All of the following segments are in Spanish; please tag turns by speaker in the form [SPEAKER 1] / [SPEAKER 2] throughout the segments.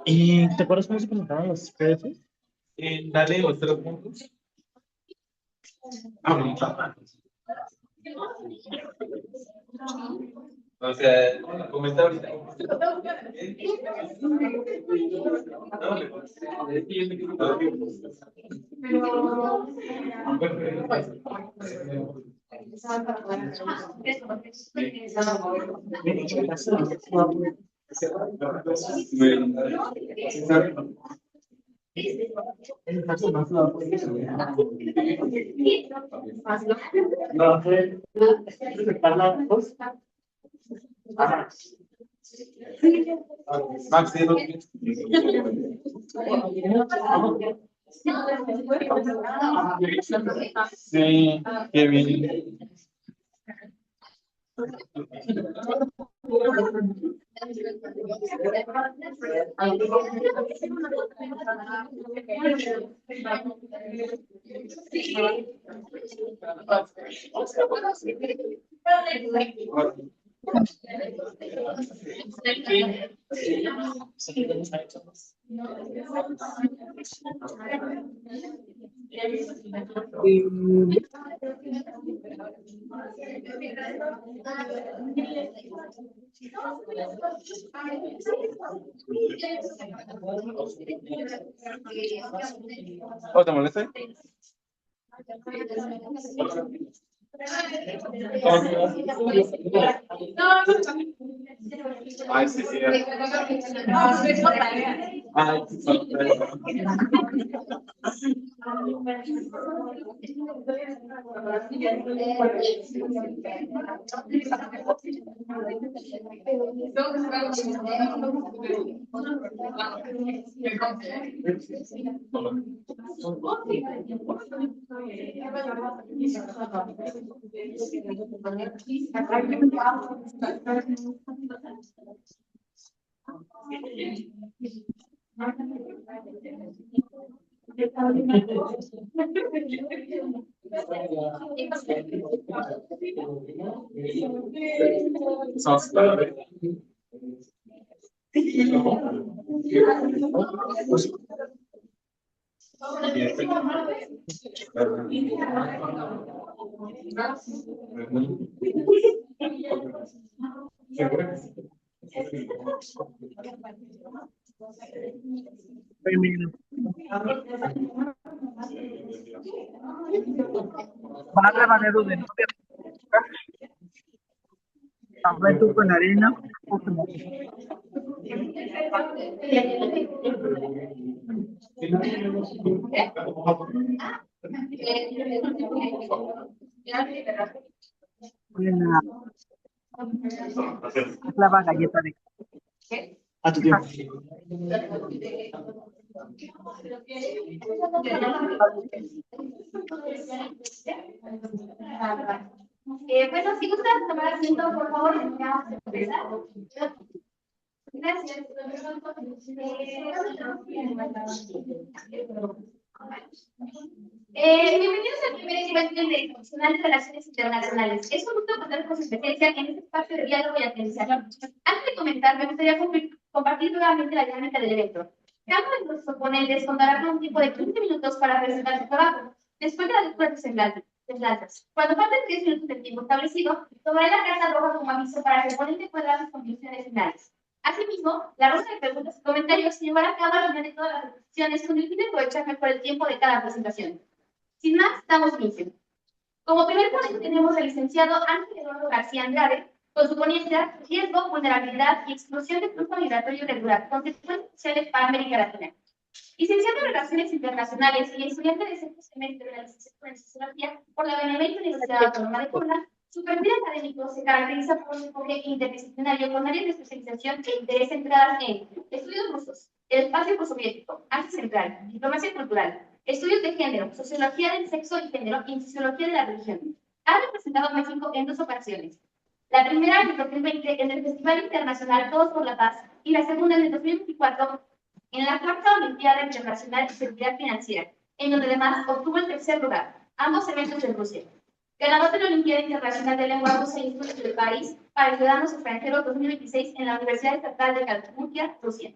[SPEAKER 1] ¿Y te acuerdas cómo se presentaban los PDFs?
[SPEAKER 2] Dale los 3 puntos. Ah, o sea, comenta ahorita. Max, sí, qué bien. ¿O te molesta? Ay, sí, sí. Ay,
[SPEAKER 3] Barra Valero de novia. Alberto con arena. La galleta de.
[SPEAKER 1] A tu tiempo.
[SPEAKER 4] Bueno, si gustan tomar asiento, por favor, vamos a empezar. Gracias. Bienvenidos al primer encuentro internacional de Relaciones Internacionales. Es un gusto contar con su presencia en este espacio de diálogo y aprendizaje. Antes de comenzar, me gustaría compartir nuevamente la dinámica del evento. Cada uno de nuestros ponentes contará con un tiempo de 15 minutos para presentar su trabajo. Después de la lectura de semblanzas. Cuando falten 10 minutos del tiempo establecido, tomaré la carta roja como aviso para que el ponente pueda dar sus conclusiones finales. Asimismo, la ronda de preguntas y comentarios se llevará a cabo al final de todas las presentaciones con el fin de aprovechar mejor el tiempo de cada presentación. Sin más, damos inicio. Como primer ponente tenemos al licenciado Ángel Eduardo García Andrade, con su ponencia Riesgo, Vulnerabilidad y Exclusión de Flujo Migratorio Irregular, Consecuencias Sociales para América Latina. Licenciado en Relaciones Internacionales y estudiante de sexto semestre de la licenciatura en Sociología por la Benemérita Universidad Autónoma de Puebla, su perfil académico se caracteriza por un enfoque interdisciplinario con áreas de especialización e interés centradas en estudios rusos, el espacio postsoviético, Asia Central, diplomacia cultural, estudios de género, sociología del sexo y género y sociología de la religión. Ha representado a México en 2 ocasiones. La primera en el 2020 en el Festival Internacional Todos por la Paz y la segunda en el 2024 en la 4ª Olimpiada Internacional de Seguridad Financiera, en donde además obtuvo el 3er lugar. ambos eventos de Rusia. Ganador de la Olimpiada Internacional de Lengua Rusa y Estudios de París para ciudadanos extranjeros 2026 en la Universidad Estatal de Kalmykia, Rusia.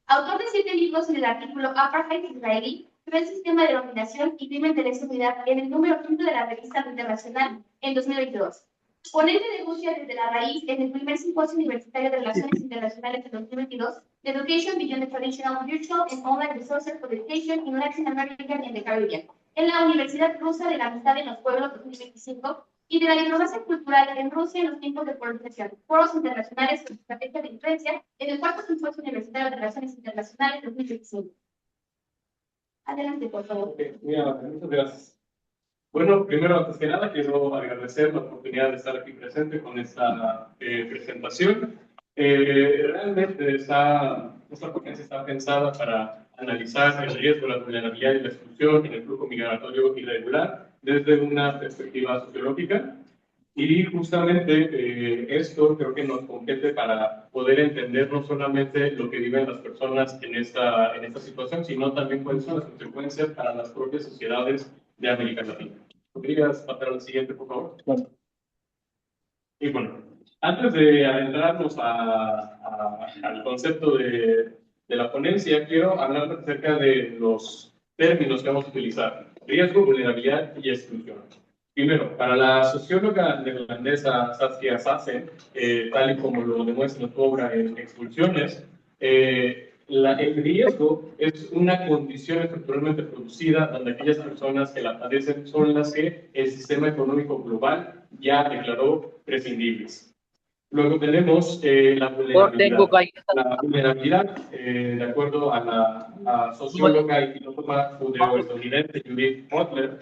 [SPEAKER 4] Autor de 7 libros en el artículo Apartheid israelí, el sistema de dominación y crimen de lesa humanidad en el número 5 de la revista internacional en 2022. Ponente de Rusia desde la raíz en el primer simposio universitario de Relaciones Internacionales de 2022, The Education Beyond the Traditional Virtual and Online Resources for Education in Latin America and the Caribbean, en la Universidad Rusa de la Amistad en los Pueblos 2025 y de la diplomacia cultural en Rusia en los tiempos de polarización, foros internacionales con estrategia de influencia en el cuarto simposio universitario de Relaciones Internacionales 2025. Adelante, por favor.
[SPEAKER 5] Muchas gracias. Bueno, primero, antes que nada, quiero agradecer la oportunidad de estar aquí presente con esta presentación. Realmente esta conferencia está pensada para analizar el riesgo, la vulnerabilidad y la exclusión en el flujo migratorio irregular desde una perspectiva sociológica. Y justamente esto creo que nos compete para poder entender no solamente lo que viven las personas en esta situación, sino también cuáles son las consecuencias para las propias sociedades de América Latina. ¿Podrías pasar al siguiente, por favor?
[SPEAKER 1] Bueno.
[SPEAKER 5] Y bueno, antes de adentrarnos al concepto de la ponencia, quiero hablar acerca de los términos que vamos a utilizar: riesgo, vulnerabilidad y exclusión. Primero, para la socióloga neerlandesa Saskia Sassen, tal y como lo demuestra en su obra en Expulsiones, el riesgo es una condición estructuralmente producida donde aquellas personas que la padecen son las que el sistema económico global ya declaró prescindibles. Luego tenemos la vulnerabilidad. La vulnerabilidad, de acuerdo a la socióloga y filósofa judeo-estadounidense Judith Butler,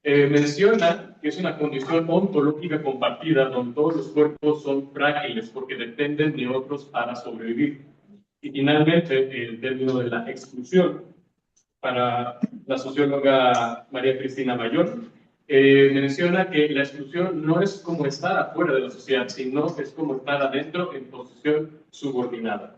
[SPEAKER 5] menciona que es una condición ontológica compartida donde todos los cuerpos son frágiles porque dependen de otros para sobrevivir. Y finalmente, el término de la exclusión, para la socióloga María Cristina Mayor, menciona que la exclusión no es como estar afuera de la sociedad, sino es como estar adentro en posición subordinada.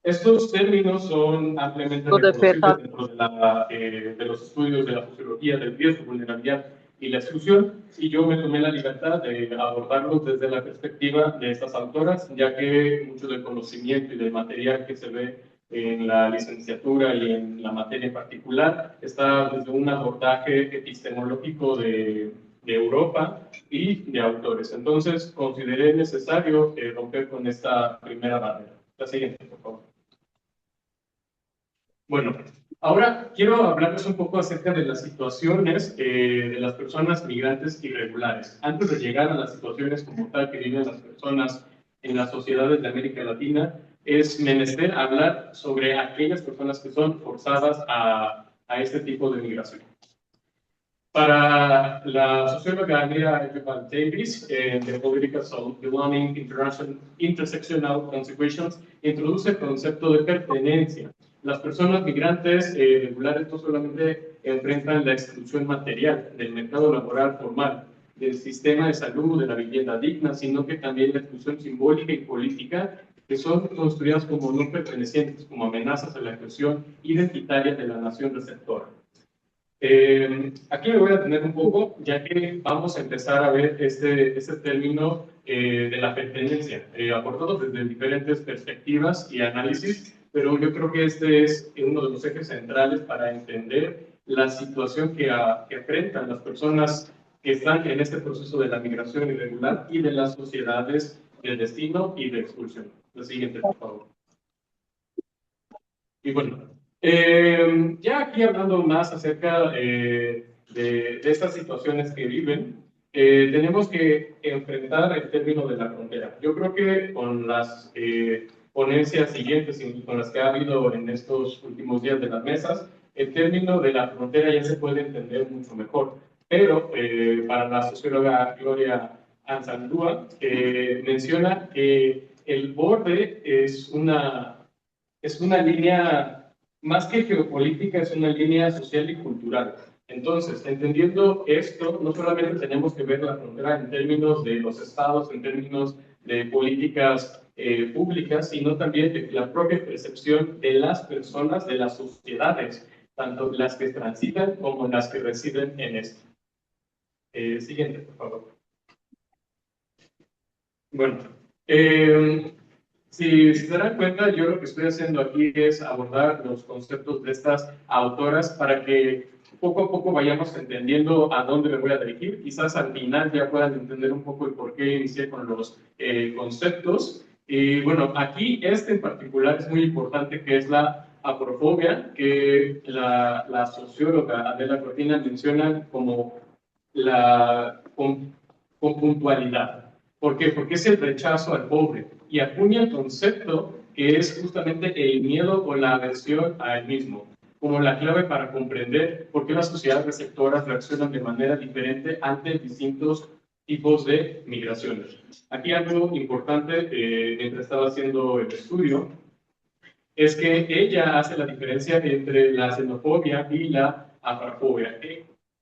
[SPEAKER 5] Estos términos son ampliamente reconocidos dentro de los estudios de la sociología del riesgo, vulnerabilidad y la exclusión, y yo me tomé la libertad de abordarlos desde la perspectiva de estas autoras, ya que mucho del conocimiento y del material que se ve en la licenciatura y en la materia en particular está desde un abordaje epistemológico de Europa y de autores. Entonces, consideré necesario romper con esta primera barrera. La siguiente, por favor. Bueno, ahora quiero hablarles un poco acerca de las situaciones de las personas migrantes irregulares. Antes de llegar a las situaciones como tal que viven las personas en las sociedades de América Latina, es menester hablar sobre aquellas personas que son forzadas a este tipo de migración. Para la socióloga Andrea Davis, de Politics of Belonging, Intersectional Consequences, introduce el concepto de pertenencia. Las personas migrantes regulares no solamente enfrentan la exclusión material del mercado laboral formal, del sistema de salud, de la vivienda digna, sino que también la exclusión simbólica y política, que son construidas como no pertenecientes, como amenazas a la expresión identitaria de la nación receptora. Aquí me voy a detener un poco, ya que vamos a empezar a ver este término de la pertenencia, abordado desde diferentes perspectivas y análisis, pero yo creo que este es uno de los ejes centrales para entender la situación que enfrentan las personas que están en este proceso de la migración irregular y de las sociedades de destino y de expulsión. La siguiente, por favor. Y bueno, ya aquí hablando más acerca de estas situaciones que viven, tenemos que enfrentar el término de la frontera. Yo creo que con las ponencias siguientes y con las que ha habido en estos últimos días de las mesas, el término de la frontera ya se puede entender mucho mejor. Pero para la socióloga Gloria Anzaldúa, menciona que el borde es una línea, más que geopolítica, es una línea social y cultural. Entonces, entendiendo esto, no solamente tenemos que ver la frontera en términos de los estados, en términos de políticas públicas, sino también de la propia percepción de las personas, de las sociedades, tanto las que transitan como las que residen en esto. Siguiente, por favor. Bueno, si se dan cuenta, yo lo que estoy haciendo aquí es abordar los conceptos de estas autoras para que poco a poco vayamos entendiendo a dónde me voy a dirigir. Quizás al final ya puedan entender un poco el por qué inicié con los conceptos. Y bueno, aquí este en particular es muy importante, que es la aporofobia, que la socióloga Adela Cortina menciona como con puntualidad. ¿Por qué? Porque es el rechazo al pobre y acuña el concepto que es justamente el miedo o la aversión a él mismo, como la clave para comprender por qué las sociedades receptoras reaccionan de manera diferente ante distintos tipos de migraciones. Aquí algo importante, mientras estaba haciendo el estudio, es que ella hace la diferencia entre la xenofobia y la afrofobia.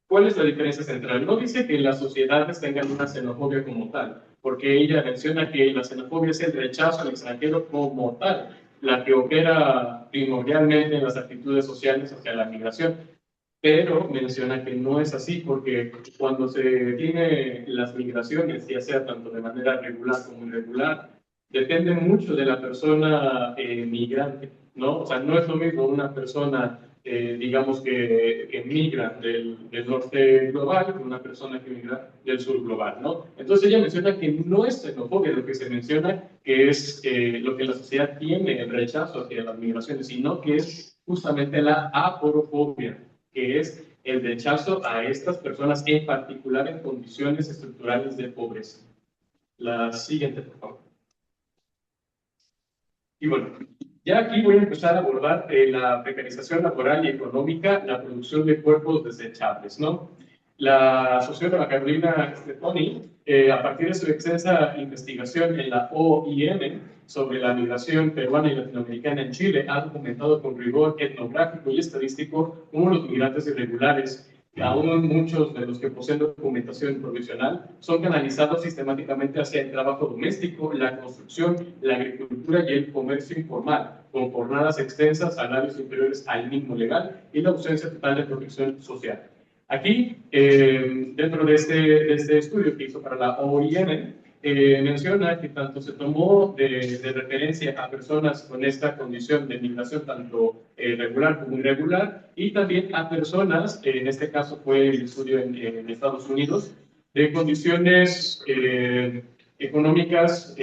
[SPEAKER 5] ¿Cuál es la diferencia central? No dice que las sociedades tengan una xenofobia como tal, porque ella menciona que la xenofobia es el rechazo al extranjero como tal, la que opera primordialmente en las actitudes sociales hacia la migración. Pero menciona que no es así, porque cuando se tiene las migraciones, ya sea tanto de manera regular como irregular, depende mucho de la persona migrante, ¿no? O sea, no es lo mismo una persona, digamos, que migra del norte global que una persona que migra del sur global, ¿no? Entonces ella menciona que no es xenofobia lo que se menciona, que es lo que la sociedad tiene, el rechazo hacia las migraciones, sino que es justamente la aporofobia, que es el rechazo a estas personas, en particular en condiciones estructurales de pobreza. La siguiente, por favor. Y bueno, ya aquí voy a empezar a abordar la precarización laboral y económica, la producción de cuerpos desechables, ¿no? La socióloga Carolina Stettoni, a partir de su extensa investigación en la OIM sobre la migración peruana y latinoamericana en Chile, ha documentado con rigor etnográfico y estadístico cómo los migrantes irregulares, aún muchos de los que poseen documentación provisional, son canalizados sistemáticamente hacia el trabajo doméstico, la construcción, la agricultura y el comercio informal, con jornadas extensas, salarios inferiores al mínimo legal y la ausencia total de protección social. Aquí, dentro de este estudio que hizo para la OIM, menciona que tanto se tomó de referencia a personas con esta condición de migración, tanto regular como irregular, y también a personas, en este caso fue el estudio en Estados Unidos, de condiciones económicas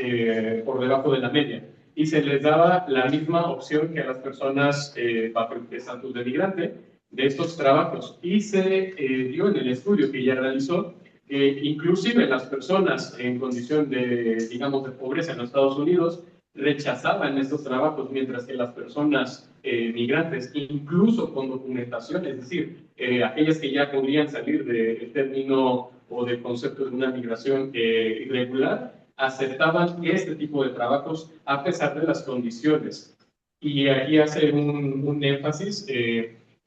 [SPEAKER 5] por debajo de la media. Y se les daba la misma opción que a las personas bajo el estatus de migrante de estos trabajos. Y se dio en el estudio que ella realizó que inclusive las personas en condición de, digamos, de pobreza en los Estados Unidos rechazaban estos trabajos, mientras que las personas migrantes, incluso con documentación, es decir, aquellas que ya podrían salir del término o del concepto de una migración irregular, aceptaban este tipo de trabajos a pesar de las condiciones. Y aquí hace un énfasis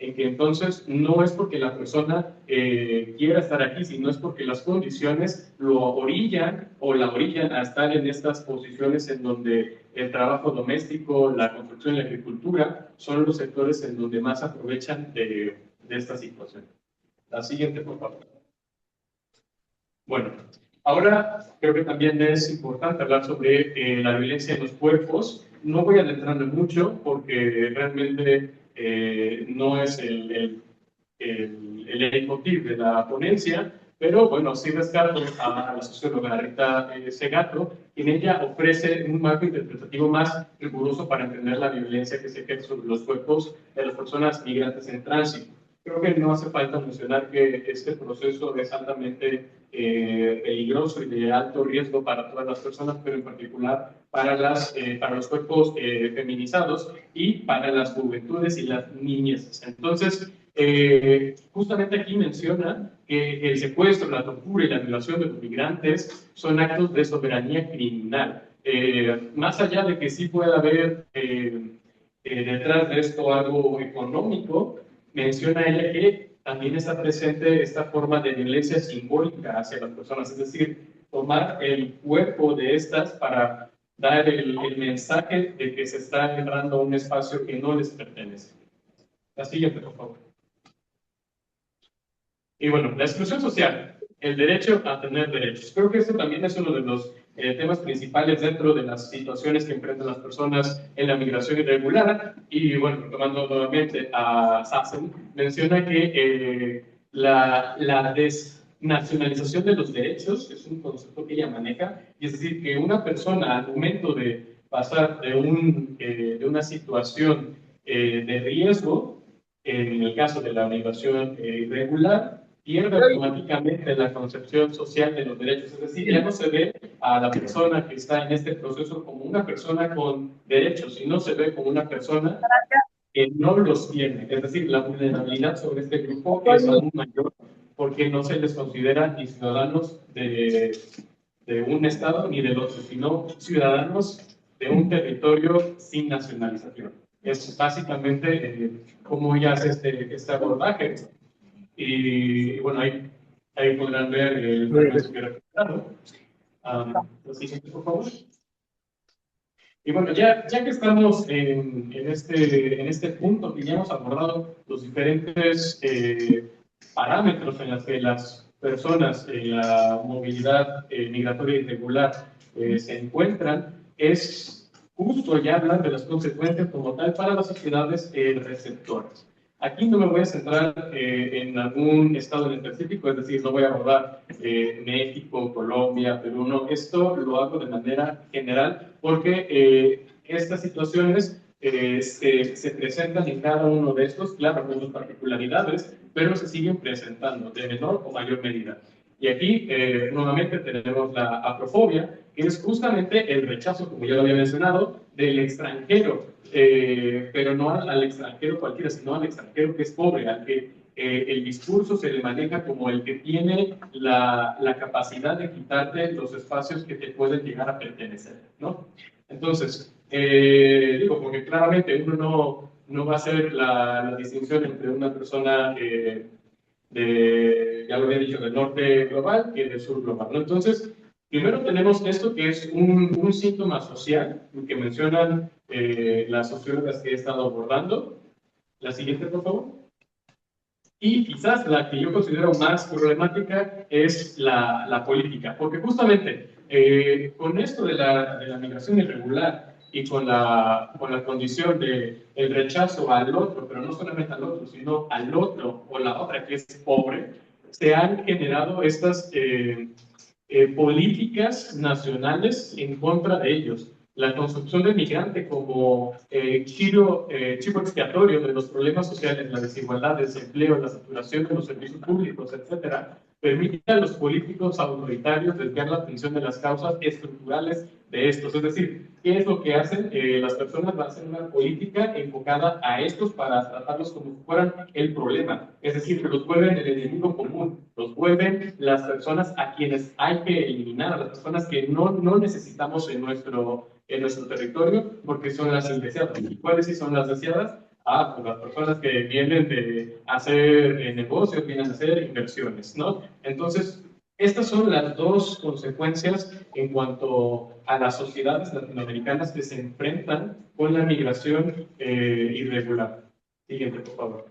[SPEAKER 5] en que entonces no es porque la persona quiera estar aquí, sino es porque las condiciones lo orillan o la orillan a estar en estas posiciones en donde el trabajo doméstico, la construcción y la agricultura son los sectores en donde más aprovechan de esta situación. La siguiente, por favor. Bueno, ahora creo que también es importante hablar sobre la violencia en los cuerpos. No voy a adentrarme mucho porque realmente no es el leitmotiv de la ponencia, pero bueno, sí rescato a la socióloga Rita Segato, quien ella ofrece un marco interpretativo más riguroso para entender la violencia que se ejerce sobre los cuerpos de las personas migrantes en tránsito. Creo que no hace falta mencionar que este proceso es altamente peligroso y de alto riesgo para todas las personas, pero en particular para los cuerpos feminizados y para las juventudes y las niñeces. Entonces, justamente aquí menciona que el secuestro, la tortura y la violación de los migrantes son actos de soberanía criminal. Más allá de que sí pueda haber detrás de esto algo económico, menciona ella que también está presente esta forma de violencia simbólica hacia las personas, es decir, tomar el cuerpo de estas para dar el mensaje de que se está entrando a un espacio que no les pertenece. La siguiente, por favor. Y bueno, la exclusión social. el derecho a tener derechos. Creo que este también es uno de los temas principales dentro de las situaciones que enfrentan las personas en la migración irregular. Y bueno, tomando nuevamente a Sassen, menciona que la desnacionalización de los derechos es un concepto que ella maneja, y es decir, que una persona al momento de pasar de una situación de riesgo, en el caso de la migración irregular, pierde automáticamente la concepción social de los derechos. Es decir, ya no se ve a la persona que está en este proceso como una persona con derechos, sino se ve como una persona que no los tiene. Es decir, la vulnerabilidad sobre este grupo es aún mayor porque no se les considera ni ciudadanos de un estado ni del otro, sino ciudadanos de un territorio sin nacionalización. Es básicamente cómo ella hace este abordaje. Y bueno, ahí podrán ver el progreso que he representado. Lo siguiente, por favor. Y bueno, ya que estamos en este punto, que ya hemos abordado los diferentes parámetros en los que las personas en la movilidad migratoria irregular se encuentran, es justo ya hablar de las consecuencias como tal para las sociedades receptoras. Aquí no me voy a centrar en algún estado en específico, es decir, no voy a abordar México, Colombia, Perú, no. Esto lo hago de manera general porque estas situaciones se presentan en cada uno de estos, claro, con sus particularidades, pero se siguen presentando de menor o mayor medida. Y aquí, nuevamente, tenemos la aprofobia, que es justamente el rechazo, como ya lo había mencionado, del extranjero, pero no al extranjero cualquiera, sino al extranjero que es pobre, al que el discurso se le maneja como el que tiene la capacidad de quitarte los espacios que te pueden llegar a pertenecer, ¿no? Entonces, digo, porque claramente uno no va a hacer la distinción entre una persona ya lo había dicho, del norte global que del sur global, ¿no? Entonces, primero tenemos esto que es un síntoma social que mencionan las sociólogas que he estado abordando. La siguiente, por favor. Y quizás la que yo considero más problemática es la política, porque justamente con esto de la migración irregular y con la condición del rechazo al otro, pero no solamente al otro, sino al otro o la otra que es pobre, se han generado estas políticas nacionales en contra de ellos. La construcción del migrante como chivo expiatorio de los problemas sociales, la desigualdad, el desempleo, la saturación de los servicios públicos, etcétera, permite a los políticos autoritarios desviar la atención de las causas estructurales de estos. Es decir, ¿qué es lo que hacen? Las personas van a hacer una política enfocada a estos para tratarlos como si fueran el problema. Es decir, que los vuelven el enemigo común, los vuelven las personas a quienes hay que eliminar, a las personas que no necesitamos en nuestro territorio porque son las indeseadas. ¿Y cuáles sí son las deseadas? Pues las personas que vienen de hacer negocios, vienen a hacer inversiones, ¿no? Entonces, estas son las dos consecuencias en cuanto a las sociedades latinoamericanas que se enfrentan con la migración irregular. Siguiente, por favor.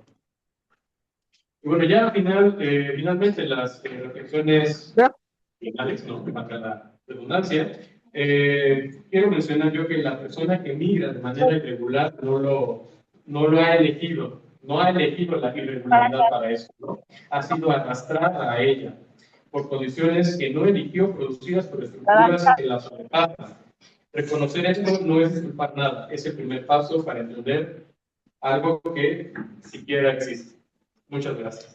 [SPEAKER 5] Y bueno, ya finalmente las reflexiones finales, ¿no? Para la redundancia. Quiero mencionar yo que la persona que migra de manera irregular no lo ha elegido, no ha elegido la irregularidad para eso, ¿no? Ha sido arrastrada a ella por condiciones que no eligió, producidas por estructuras que la sobrepasan. Reconocer esto no es disculpar nada, es el primer paso para entender algo que siquiera existe. Muchas gracias.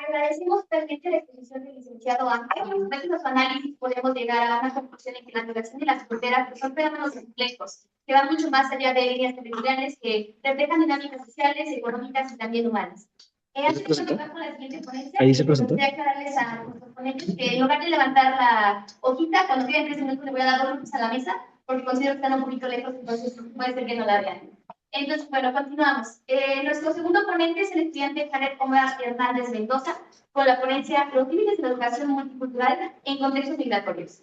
[SPEAKER 4] Agradecemos totalmente la exposición del licenciado Ángel. Después de su análisis podemos llegar a una conclusión en que la migración y las fronteras pues, son fenómenos complejos, que van mucho más allá de líneas territoriales que reflejan dinámicas sociales, económicas y también humanas. Antes de empezar con la siguiente ponencia,
[SPEAKER 1] Ahí se presentó.
[SPEAKER 4] quería aclararles a nuestros ponentes que en lugar de levantar la hojita, cuando queden 3 minutos le voy a dar 2 minutos a la mesa, porque considero que están un poquito lejos, entonces puede ser que no la vean. Entonces, bueno, continuamos. Nuestro segundo ponente es el estudiante Jared Omar Hernández Mendoza, con la ponencia Los límites de la educación multicultural en contextos migratorios.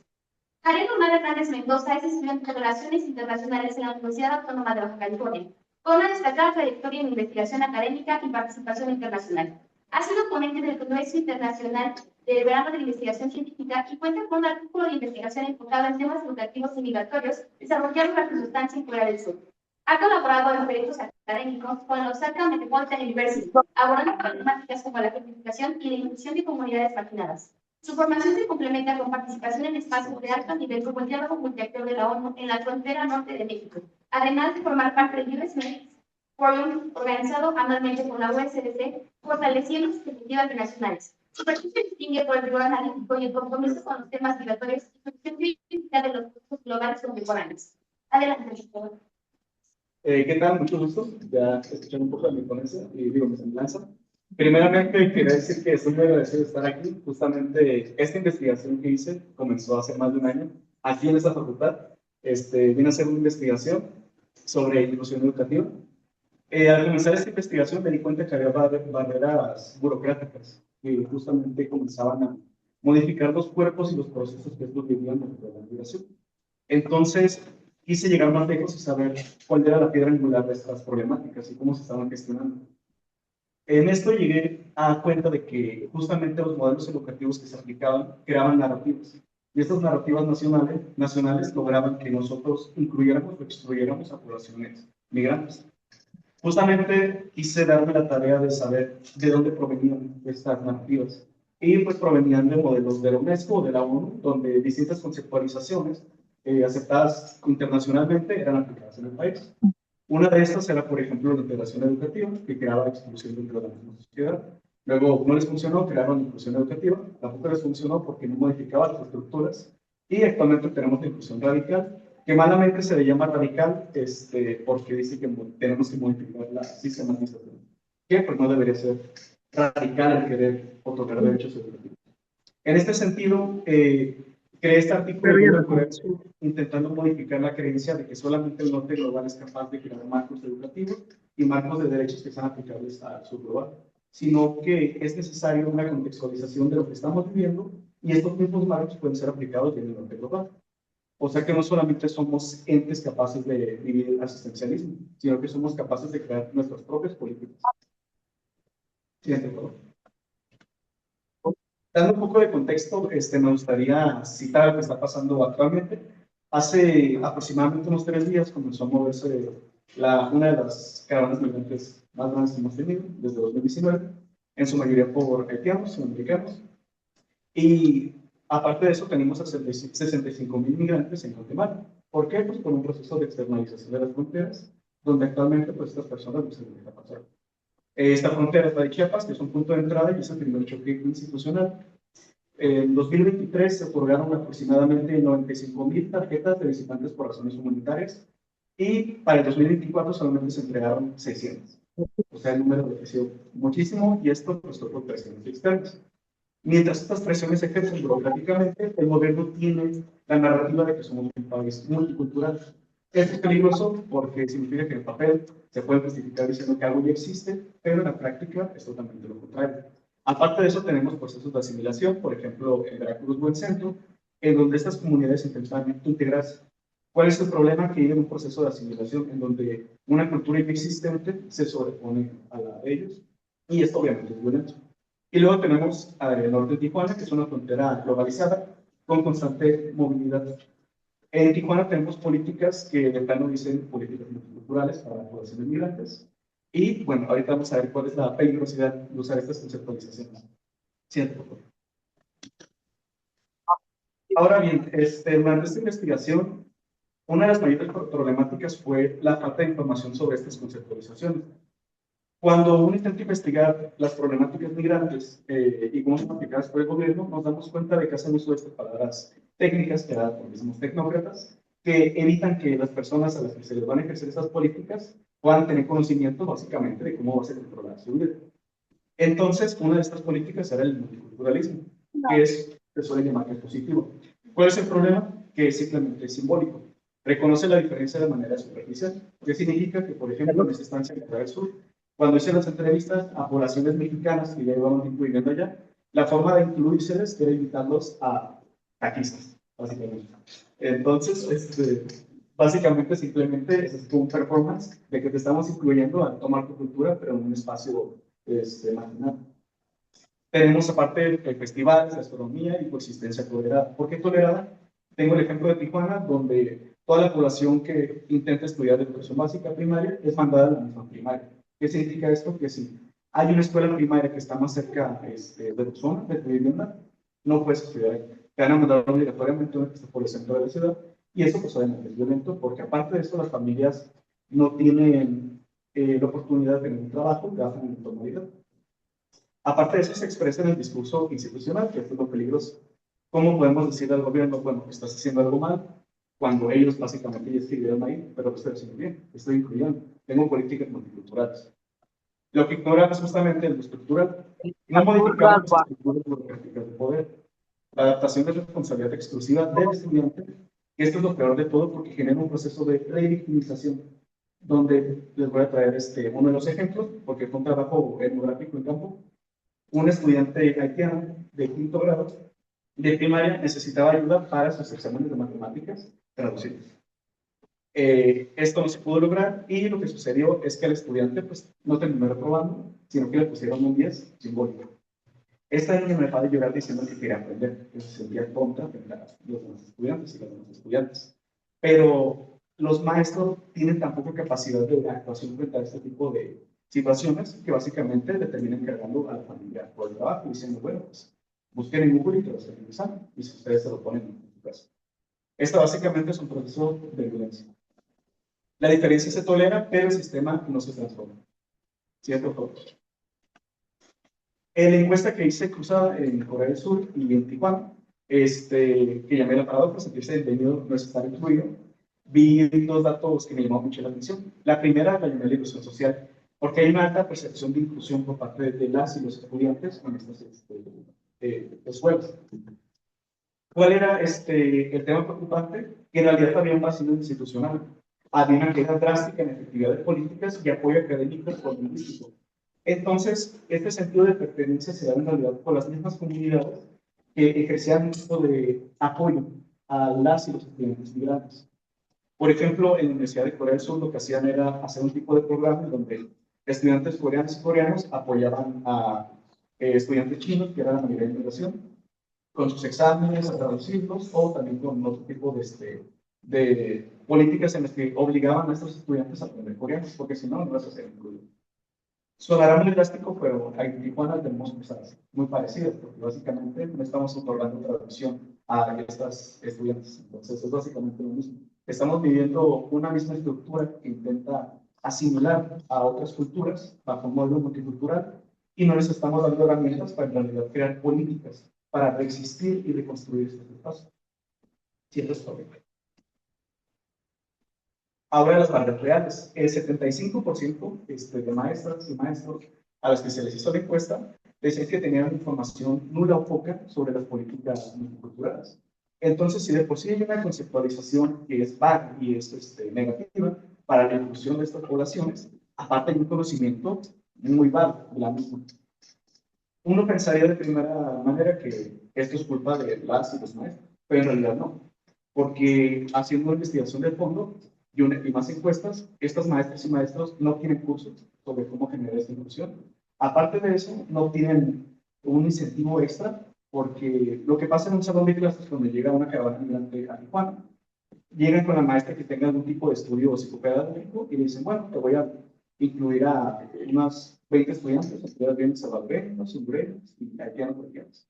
[SPEAKER 4] Jared Omar Hernández Mendoza es estudiante de Relaciones Internacionales en la Universidad Autónoma de Baja California. con una destacada trayectoria en investigación académica y participación internacional. Ha sido ponente del Congreso Internacional del Verano de la Investigación Científica y cuenta con un artículo de investigación enfocado en temas educativos y migratorios desarrollado en la circunstancia en Corea del Sur. Ha colaborado en proyectos académicos con la Osaka Metropolitan University, abordando problemáticas como la gentrificación y la inclusión de comunidades marginadas. Su formación se complementa con participación en espacios de alto nivel como el diálogo multiactor de la ONU en la frontera norte de México, además de formar parte del US Medics Forum organizado anualmente por la USDC, fortaleciendo sus perspectivas nacionales. Su perfil se distingue por el rigor analítico y el compromiso con los temas migratorios y su visión crítica de los procesos globales contemporáneos. Adelante, por favor.
[SPEAKER 6] ¿Qué tal? Mucho gusto. Ya escucharon un poco de mi ponencia y digo mi semblanza. Primeramente, quería decir que estoy muy agradecido de estar aquí. Justamente esta investigación que hice comenzó hace más de un año aquí en esta facultad. Vine a hacer una investigación sobre inclusión educativa. Al comenzar esta investigación me di cuenta que había barreras burocráticas que justamente comenzaban a modificar los cuerpos y los procesos que estos vivían dentro de la migración. Entonces, quise llegar más lejos y saber cuál era la piedra angular de estas problemáticas y cómo se estaban gestionando. En esto llegué a cuenta de que justamente los modelos educativos que se aplicaban creaban narrativas. Y estas narrativas nacionales lograban que nosotros incluyéramos o excluyéramos a poblaciones migrantes. Justamente quise darme la tarea de saber de dónde provenían estas narrativas. Y pues provenían de modelos de la UNESCO o de la ONU, donde distintas conceptualizaciones aceptadas internacionalmente eran aplicadas en el país. Una de estas era, por ejemplo, la integración educativa, que creaba exclusión dentro de la misma sociedad. Luego no les funcionó, crearon la inclusión educativa, tampoco les funcionó porque no modificaba las estructuras. Y actualmente tenemos la inclusión radical, que malamente se le llama radical porque dice que tenemos que modificar la sistematización, que pues no debería ser radical el querer otorgar derechos educativos. En este sentido, creé este artículo de Corea del Sur, intentando modificar la creencia de que solamente el norte global es capaz de crear marcos educativos y marcos de derechos que sean aplicables al sur global, sino que es necesaria una contextualización de lo que estamos viviendo y estos mismos marcos pueden ser aplicados en el norte global. O sea que no solamente somos entes capaces de vivir el asistencialismo, sino que somos capaces de crear nuestras propias políticas. Siguiente, por favor. Dando un poco de contexto, me gustaría citar lo que está pasando actualmente. Hace aproximadamente unos 3 días comenzó a moverse una de las caravanas migrantes más grandes que hemos tenido desde 2019, en su mayoría por haitianos y americanos. Y aparte de eso, tenemos a 65,000 migrantes en Guatemala. ¿Por qué? Pues por un proceso de externalización de las fronteras, donde actualmente pues, estas personas no se les deja pasar. Esta frontera es la de Chiapas, que es un punto de entrada y es el primer choque institucional. En 2023 se otorgaron aproximadamente 95,000 tarjetas de visitantes por razones humanitarias y para el 2024 solamente se entregaron 600. O sea, el número creció muchísimo y esto pues por presiones externas. Mientras estas presiones se ejercen burocráticamente, el gobierno tiene la narrativa de que somos un país multicultural. Esto es peligroso porque significa que en el papel se puede justificar diciendo que algo ya existe, pero en la práctica es totalmente lo contrario. Aparte de eso, tenemos procesos de asimilación, por ejemplo, en Veracruz Buen Centro, en donde estas comunidades intentan integrarse. ¿Cuál es el problema? Que hay un proceso de asimilación en donde una cultura inexistente se sobrepone a la de ellos, y esto obviamente es violento. Y luego tenemos el norte de Tijuana, que es una frontera globalizada con constante movilidad. En Tijuana tenemos políticas que de plano dicen políticas multiculturales para las poblaciones migrantes. Y bueno, ahorita vamos a ver cuál es la peligrosidad de usar estas conceptualizaciones. Siguiente, por favor. Ahora bien, durante esta investigación, una de las mayores problemáticas fue la falta de información sobre estas conceptualizaciones. Cuando uno intenta investigar las problemáticas migrantes y cómo son aplicadas por el gobierno, nos damos cuenta de que hacen uso de estas palabras técnicas creadas por mismos tecnócratas que evitan que las personas a las que se les van a ejercer esas políticas puedan tener conocimiento básicamente de cómo va a ser controlada su vida. Entonces, una de estas políticas era el multiculturalismo, que se suele llamar que es positivo. ¿Cuál es el problema? Que es simplemente simbólico. Reconoce la diferencia de manera superficial, que significa que, por ejemplo, en esta estancia en Corea del Sur, cuando hice las entrevistas a poblaciones mexicanas que ya llevaban tiempo viviendo allá, la forma de incluírseles era invitarlos a taquistas, básicamente. Entonces, Básicamente, simplemente es un performance de que te estamos incluyendo a tomar tu cultura, pero en un espacio marginal. Tenemos aparte festivales, gastronomía y coexistencia tolerada. ¿Por qué tolerada? Tengo el ejemplo de Tijuana, donde toda la población que intenta estudiar educación básica primaria es mandada a la misma primaria. ¿Qué significa esto? Que si hay una escuela primaria que está más cerca de tu zona, de tu vivienda, no puedes estudiar ahí. Te van a mandar obligatoriamente a una que está por el centro de la ciudad, y eso pues obviamente es violento, porque aparte de esto las familias no tienen la oportunidad de tener un trabajo, trabajan en informalidad. Aparte de eso, se expresa en el discurso institucional, que es lo peligroso. ¿Cómo podemos decir al gobierno, bueno, que estás haciendo algo mal, cuando ellos básicamente ya escribieron ahí, pero lo estoy haciendo bien, estoy incluyendo, tengo políticas multiculturales? Lo que ignoran es justamente lo estructural. No modificamos las estructuras burocráticas de poder. La adaptación de responsabilidad exclusiva del estudiante, que esto es lo peor de todo porque genera un proceso de revictimización, donde les voy a traer uno de los ejemplos, porque fue un trabajo etnográfico en campo. Un estudiante haitiano de 5º grado de primaria necesitaba ayuda para sus exámenes de matemáticas traducidos. Esto no se pudo lograr y lo que sucedió es que el estudiante pues, no terminó reprobando, sino que le pusieron un 10 simbólico. Esta niña me dejaba de llorar diciendo que quería aprender, que se sentía tonta frente a los demás estudiantes y las demás estudiantes. Pero los maestros tienen tan poca capacidad de actuación frente a este tipo de situaciones que básicamente le terminan cargando a la familia por el trabajo y diciendo, bueno, pues busquen en Google y te lo estén examen, y si ustedes se lo ponen en su casa. Esto básicamente es un proceso de violencia. La diferencia se tolera, pero el sistema no se transforma. ¿Cierto? Todos. En la encuesta que hice cruzada en Corea del Sur y en Tijuana, que llamé la paradoja, sentirse bienvenido no es estar incluido, vi dos datos que me llamaron mucho la atención. La primera la llamé la ilusión social, porque hay una alta percepción de inclusión por parte de las y los estudiantes en estas escuelas. ¿Cuál era el tema preocupante? Que en realidad había un vacío institucional. Había una queja drástica en efectividad de políticas y apoyo académico y lingüístico. Entonces, este sentido de pertenencia se da en realidad por las mismas comunidades que ejercían un tipo de apoyo a las y los estudiantes migrantes. Por ejemplo, en la Universidad de Corea del Sur lo que hacían era hacer un tipo de programa donde estudiantes coreanos y coreanos apoyaban a estudiantes chinos, que era la mayoría de migración, con sus exámenes, a traducirlos, o también con otro tipo de políticas en las que obligaban a estos estudiantes a aprender coreano, porque si no, no vas a ser incluido. Sonará muy drástico, pero en Tijuana tenemos cosas muy parecidas, porque básicamente no estamos otorgando traducción a estas estudiantes. Entonces, es básicamente lo mismo. Estamos viviendo una misma estructura que intenta asimilar a otras culturas bajo un modelo multicultural y no les estamos dando herramientas para en realidad crear políticas para reexistir y reconstruir estos espacios. Siento esto. Ahora las barreras reales. El 75% de maestras y maestros a los que se les hizo la encuesta decían que tenían información nula o poca sobre las políticas multiculturales. Entonces, si de por sí hay una conceptualización que es vaga y es negativa para la inclusión de estas poblaciones, aparte hay un conocimiento muy vago de la misma. Uno pensaría de primera manera que esto es culpa de las y los maestros, pero en realidad no, porque haciendo una investigación de fondo y más encuestas, estas maestras y maestros no tienen cursos sobre cómo generar esta inclusión. Aparte de eso, no tienen un incentivo extra, porque lo que pasa en un salón de clases cuando llega una caravana migrante a Tijuana, llegan con la maestra que tenga algún tipo de estudio psicopedagógico y le dicen, bueno, te voy a incluir a unas 20 estudiantes, estudiantes bien salvadoreños, hondureños y haitianos bolivianos.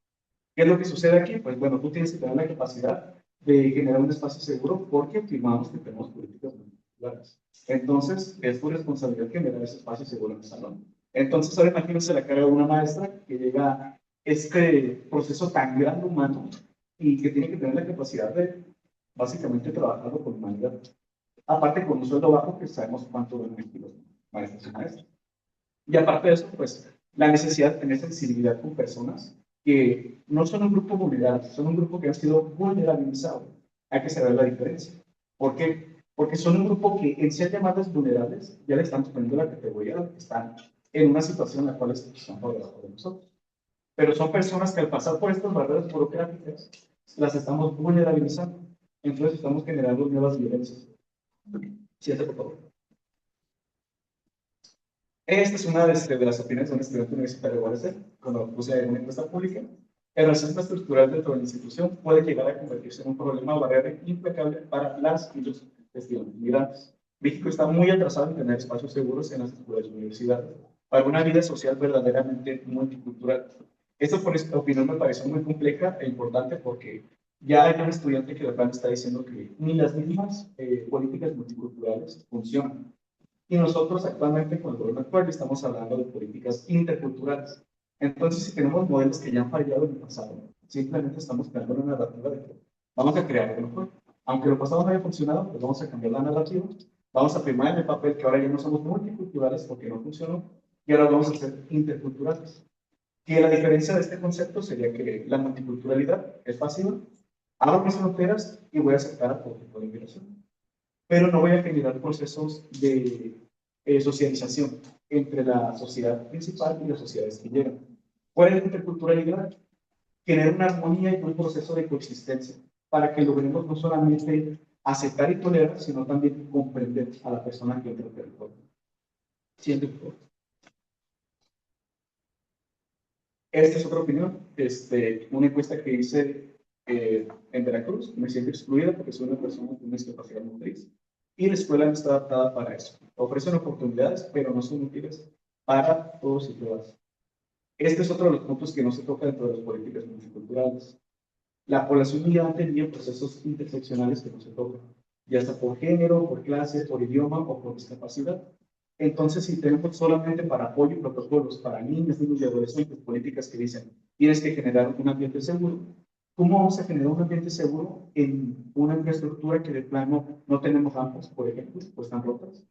[SPEAKER 6] ¿Qué es lo que sucede aquí? Pues bueno, tú tienes que tener la capacidad de generar un espacio seguro porque firmamos que tenemos políticas multiculturales. Entonces, es tu responsabilidad generar ese espacio seguro en el salón. Entonces, ahora imagínense la cara de una maestra que llega a este proceso tan grande humano y que tiene que tener la capacidad de básicamente trabajarlo con humanidad. Aparte, con un sueldo bajo, que sabemos cuánto ganan los maestros y maestras. Y aparte de eso, pues, la necesidad de tener sensibilidad con personas que no son un grupo vulnerable, son un grupo que ha sido vulnerabilizado. Hay que saber la diferencia. ¿Por qué? Porque son un grupo que en ser llamadas vulnerables ya le estamos poniendo la categoría de que están en una situación en la cual están por debajo de nosotros. Pero son personas que al pasar por estas barreras burocráticas las estamos vulnerabilizando. Entonces estamos generando nuevas violencias. Siguiente, por favor. Esta es una de las opiniones de un estudiante universitario de UASD, cuando puse una encuesta pública. El racismo estructural dentro de la institución puede llegar a convertirse en un problema o barrera implacable para las y los estudiantes migrantes. México está muy atrasado en tener espacios seguros en las escuelas y universidades para una vida social verdaderamente multicultural. Esto, por esta opinión, me pareció muy compleja e importante porque ya hay un estudiante que de plano está diciendo que ni las mismas políticas multiculturales funcionan. Y nosotros actualmente, con el gobierno actual, estamos hablando de políticas interculturales. Entonces, si tenemos modelos que ya han fallado en el pasado, simplemente estamos creando una narrativa de que vamos a crear algo mejor. Aunque lo pasado no haya funcionado, pues vamos a cambiar la narrativa, vamos a firmar en el papel que ahora ya no somos multiculturales porque no funcionó, y ahora vamos a ser interculturales. Que la diferencia de este concepto sería que la multiculturalidad es fácil, abro mis fronteras y voy a aceptar a todo tipo de inmigración, pero no voy a generar procesos de socialización entre la sociedad principal y las sociedades que llegan. ¿Cuál es la interculturalidad? Generar una armonía y un proceso de coexistencia para que logremos no solamente aceptar y tolerar, sino también comprender a la persona que entra al territorio. Siguiente, por favor. Esta es otra opinión, una encuesta que hice en Veracruz. Me siento excluida porque soy una persona con una discapacidad motriz y la escuela no está adaptada para eso. Ofrecen oportunidades, pero no son útiles para todos y todas. Este es otro de los puntos que no se toca dentro de las políticas multiculturales. La población migrante vive procesos interseccionales que no se tocan, ya sea por género, por clase, por idioma o por discapacidad. Entonces, si tenemos solamente para apoyo y protocolos para niños, niños y adolescentes, políticas que dicen tienes que generar un ambiente seguro, ¿cómo vamos a generar un ambiente seguro en una infraestructura que de plano no tenemos rampas, por ejemplo, pues están rotas?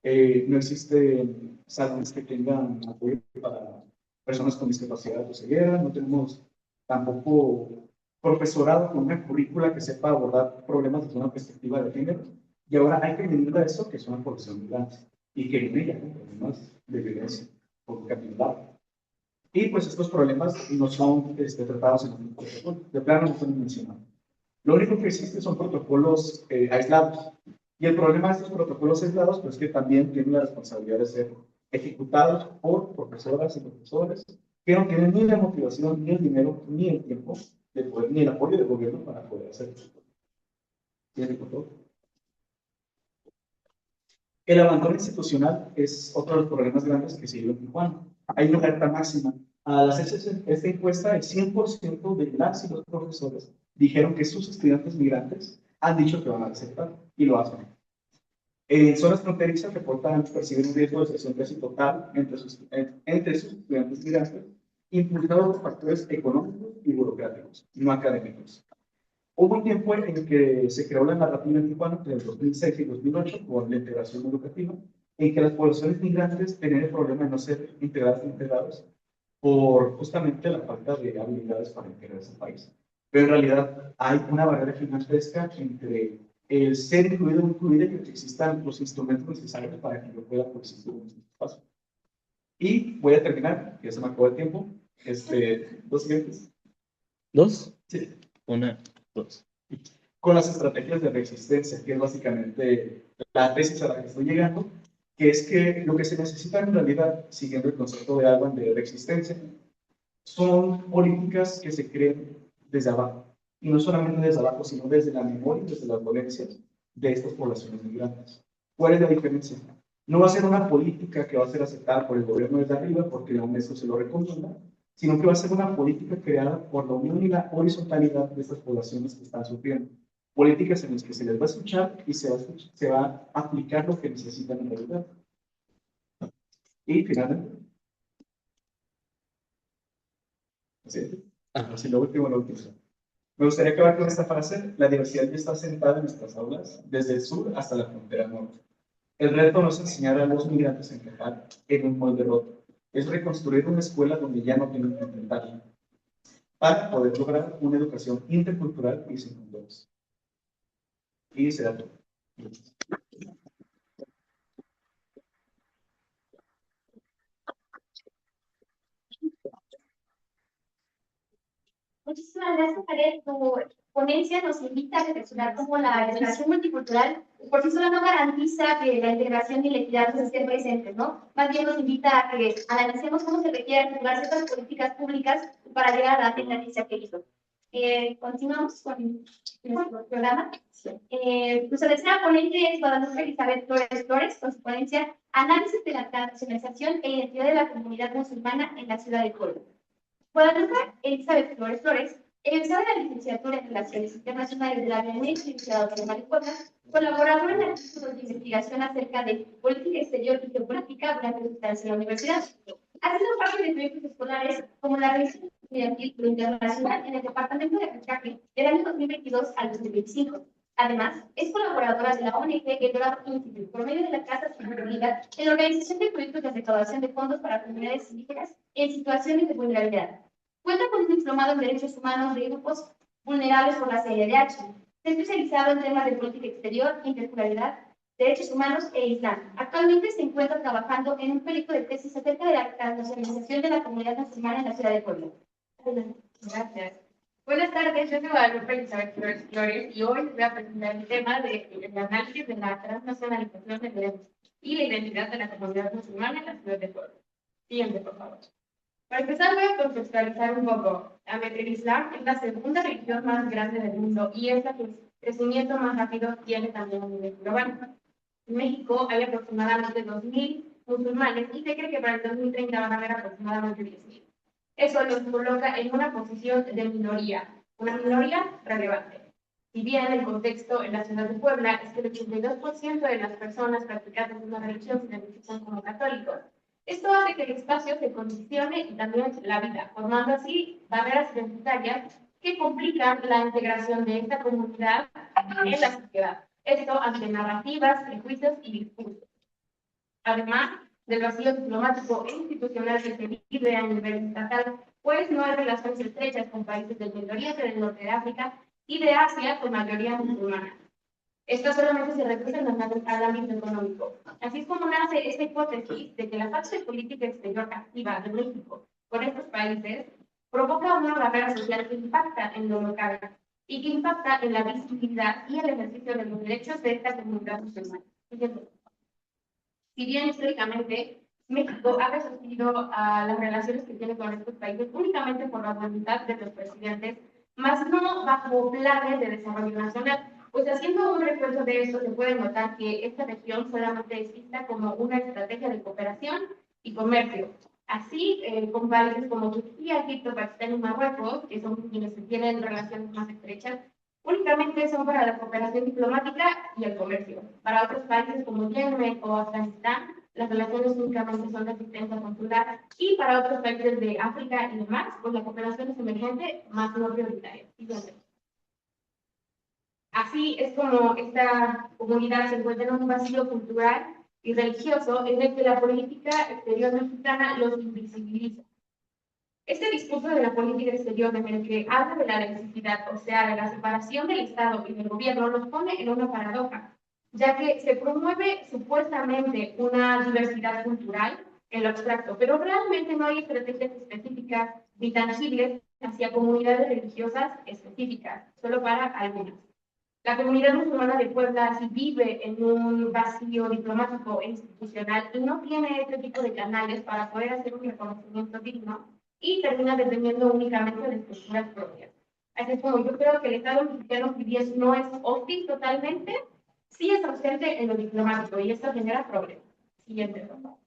[SPEAKER 6] No existen salones que tengan apoyo para personas con discapacidad o ceguera, no tenemos tampoco profesorado con una currícula que sepa abordar problemas desde una perspectiva de género, y ahora hay que añadir a eso que es una población migrante y que viene ya con problemas de violencia por capital. Y pues estos problemas no son tratados en un protocolo, de plano no son mencionados. Lo único que existe son protocolos aislados. Y el problema de estos protocolos aislados, pues que también tienen la responsabilidad de ser ejecutados por profesoras y profesores que no tienen ni la motivación, ni el dinero, ni el tiempo, de poder, ni el apoyo del gobierno para poder hacerlo. ¿Tiene por favor? El abandono institucional es otro de los problemas grandes que se vive en Tijuana. Hay una alerta máxima. Al hacerse esta encuesta, el 100% de las y los profesores dijeron que sus estudiantes migrantes han dicho que van a aceptar y lo hacen. En zonas fronterizas reportan percibir un riesgo de deserción casi total entre sus estudiantes migrantes, impulsado por factores económicos y burocráticos, no académicos. Hubo un tiempo en el que se creó la narrativa en Tijuana entre el 2006 y 2008 con la integración educativa, en que las poblaciones migrantes tenían el problema de no ser integradas e integrados por justamente la falta de habilidades para integrarse al país. Pero en realidad hay una barrera gigantesca entre el ser incluido o incluida y que existan los instrumentos necesarios para que yo pueda coexistir en este espacio. Y voy a terminar, ya se me acabó el tiempo. Dos siguientes.
[SPEAKER 1] ¿Dos?
[SPEAKER 6] Sí.
[SPEAKER 1] Una, dos.
[SPEAKER 6] Con las estrategias de resistencia, que es básicamente la tesis a la que estoy llegando, que es que lo que se necesita en realidad, siguiendo el concepto de Alban de resistencia, son políticas que se creen desde abajo, y no solamente desde abajo, sino desde la memoria y desde las dolencias de estas poblaciones migrantes. ¿Cuál es la diferencia? No va a ser una política que va a ser aceptada por el gobierno desde arriba porque la UNESCO se lo recomienda, sino que va a ser una política creada por la unión y la horizontalidad de estas poblaciones que están sufriendo. Políticas en las que se les va a escuchar y se va a aplicar lo que necesitan en realidad. Y finalmente, así lo último. Me gustaría acabar con esta frase: la diversidad ya está sentada en nuestras aulas, desde el sur hasta la frontera norte. El reto no es enseñar a los migrantes a encajar en un molde roto, es reconstruir una escuela donde ya no tienen que intentarlo, para poder lograr una educación intercultural y sin fronteras. Y será todo.
[SPEAKER 4] Muchísimas gracias, Javier. Tu ponencia nos invita a reflexionar cómo la educación multicultural por sí sola no garantiza que la integración y la equidad pues, estén presentes, ¿no? Más bien nos invita a que analicemos cómo se requiere articular ciertas políticas públicas para llegar a la tendencia que hizo. Continuamos con nuestro programa. Nuestra tercera ponente es Guadalupe Elizabeth Flores, con su ponencia Análisis de la transnacionalización e identidad de la comunidad musulmana en la ciudad de Córdoba. Guadalupe Elizabeth Flores, egresada de la licenciatura en Relaciones Internacionales de la Universidad Autónoma de Puebla, colaboradora en artículos de investigación acerca de política exterior y geopolítica durante su estancia en la universidad. Ha sido parte de proyectos escolares como la revisión estudiantil internacional en el departamento de aprendizaje del año 2022 al 2025. Además, es colaboradora de la ONG El Dorado Institute por medio de la Casa Científica en la organización de proyectos de recaudación de fondos para comunidades indígenas en situaciones de vulnerabilidad. Cuenta con un diplomado en Derechos Humanos de Grupos Vulnerables por la CIDH. Se ha especializado en temas de política exterior, interculturalidad, derechos humanos e Islam. Actualmente se encuentra trabajando en un proyecto de tesis acerca de la transnacionalización de la comunidad musulmana en la ciudad de Puebla.
[SPEAKER 7] Gracias. Buenas tardes, yo soy Guadalupe Elizabeth Flores y hoy les voy a presentar el tema del análisis de la transnacionalización de derechos y la identidad de la comunidad musulmana en la ciudad de Puebla. Siguiente, por favor. Para empezar, voy a contextualizar un poco. El Islam es la segunda religión más grande del mundo y es la que el crecimiento más rápido tiene también a nivel global. En México hay aproximadamente 2.000 musulmanes y se cree que para el 2030 van a haber aproximadamente 10.000. Eso los coloca en una posición de minoría, una minoría relevante. Si bien el contexto en la ciudad de Puebla es que el 82% de las personas practicantes de una religión se identifican como católicos, esto hace que el espacio se condicione y también la vida, formando así barreras identitarias que complican la integración de esta comunidad en la sociedad. Esto ante narrativas, prejuicios y discursos. Además del vacío diplomático e institucional que se vive a nivel estatal, pues no hay relaciones estrechas con países del Medio Oriente, del Norte de África y de Asia con mayoría musulmana. Esto solamente se reduce al ámbito económico. Así es como nace esta hipótesis de que la falta de política exterior activa de México con estos países provoca una barrera social que impacta en lo local y que impacta en la visibilidad y el ejercicio de los derechos de esta comunidad musulmana. Si bien históricamente México ha resistido a las relaciones que tiene con estos países únicamente por la voluntad de los presidentes, más no bajo planes de desarrollo nacional. Pues haciendo un recuerdo de esto, se puede notar que esta región solamente es vista como una estrategia de cooperación y comercio. Así, con países como Turquía, Egipto, Pakistán y Marruecos, que son quienes tienen relaciones más estrechas, únicamente son para la cooperación diplomática y el comercio. Para otros países como Yemen o Afganistán, las relaciones únicamente son de asistencia consular, y para otros países de África y demás, pues la cooperación es emergente, más no prioritaria. Así es como esta comunidad se encuentra en un vacío cultural y religioso en el que la política exterior mexicana los invisibiliza. Este discurso de la política exterior en el que habla de la necesidad, o sea, de la separación del Estado y del gobierno, los pone en una paradoja, ya que se promueve supuestamente una diversidad cultural en lo abstracto, pero realmente no hay estrategias específicas ni tangibles hacia comunidades religiosas específicas, solo para algunas. La comunidad musulmana de Puebla sí vive en un vacío diplomático e institucional y no tiene este tipo de canales para poder hacer un reconocimiento digno y termina dependiendo únicamente de estructuras propias. Así es como yo creo que el Estado mexicano, si bien no es hostil totalmente, sí es ausente en lo diplomático y esto genera problemas. Siguiente, por favor.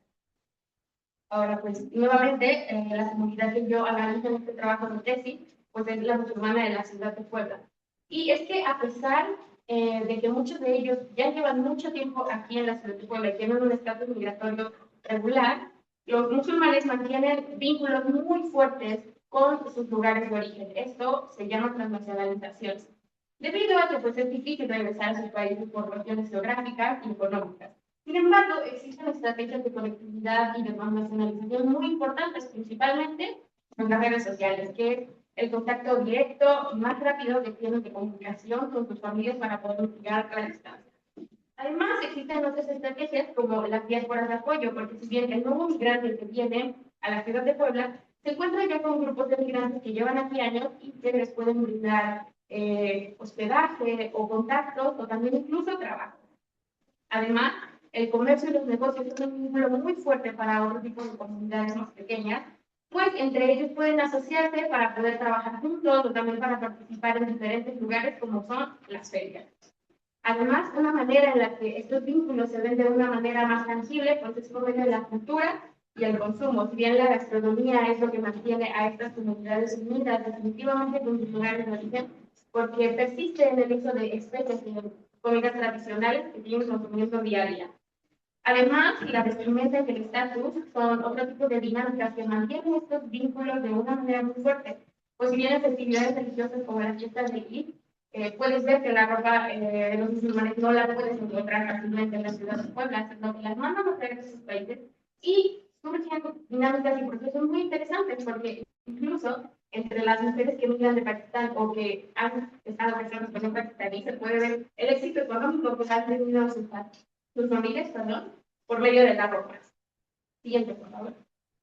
[SPEAKER 7] Ahora, pues, nuevamente, la comunidad que yo analizo en este trabajo de tesis, pues es la musulmana de la ciudad de Puebla. Y es que a pesar de que muchos de ellos ya llevan mucho tiempo aquí en la ciudad de Puebla y tienen un estatus migratorio regular, los musulmanes mantienen vínculos muy fuertes con sus lugares de origen. Esto se llama transnacionalización. Debido a que pues, es difícil regresar a sus países por cuestiones geográficas y económicas. Sin embargo, existen estrategias de conectividad y de transnacionalización muy importantes, principalmente en las redes sociales, que es el contacto directo y más rápido que tienen de comunicación con sus familias para poder llegar a la distancia. Además, existen otras estrategias como las diásporas de apoyo, porque si bien el nuevo migrante que viene a la ciudad de Puebla se encuentra ya con grupos de migrantes que llevan aquí años y que les pueden brindar hospedaje o contactos o también incluso trabajo. Además, el comercio y los negocios son un vínculo muy fuerte para otro tipo de comunidades más pequeñas, pues entre ellos pueden asociarse para poder trabajar juntos o también para participar en diferentes lugares como son las ferias. Además, una manera en la que estos vínculos se ven de una manera más tangible, pues es por medio de la cultura y el consumo. Si bien la gastronomía es lo que mantiene a estas comunidades unidas definitivamente con sus lugares de origen, porque persiste en el uso de especies y comidas tradicionales que siguen consumiendo día a día. Además, la vestimenta y el estatus son otro tipo de dinámicas que mantienen estos vínculos de una manera muy fuerte. Pues si bien en festividades religiosas como las fiestas de Eid, puedes ver que la ropa de los musulmanes no la puedes encontrar fácilmente en la ciudad de Puebla, sino que las mandan a traer de sus países y surgen dinámicas y procesos muy interesantes, porque incluso entre las mujeres que migran de Pakistán o que han estado casadas con un pakistaní, se puede ver el éxito económico que han tenido sus familias, perdón, por medio de la ropa. Siguiente, por favor.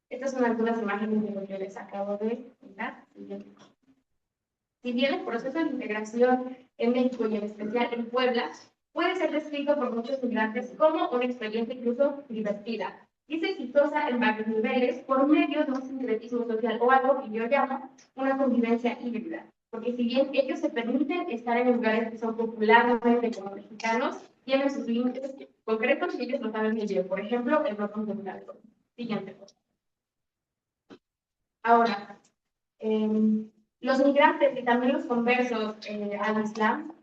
[SPEAKER 7] Estas son algunas imágenes de lo que les acabo de contar. Siguiente. Si bien el proceso de integración en México y en especial en Puebla puede ser descrito por muchos migrantes como una experiencia incluso divertida, y es exitosa en varios niveles por medio de un sincretismo social o algo que yo llamo una convivencia híbrida. Porque si bien ellos se permiten estar en lugares que son popularmente como mexicanos, tienen sus límites concretos y ellos lo saben muy bien. Por ejemplo, el no consumirán alcohol. Siguiente. Ahora, los migrantes y también los conversos al Islam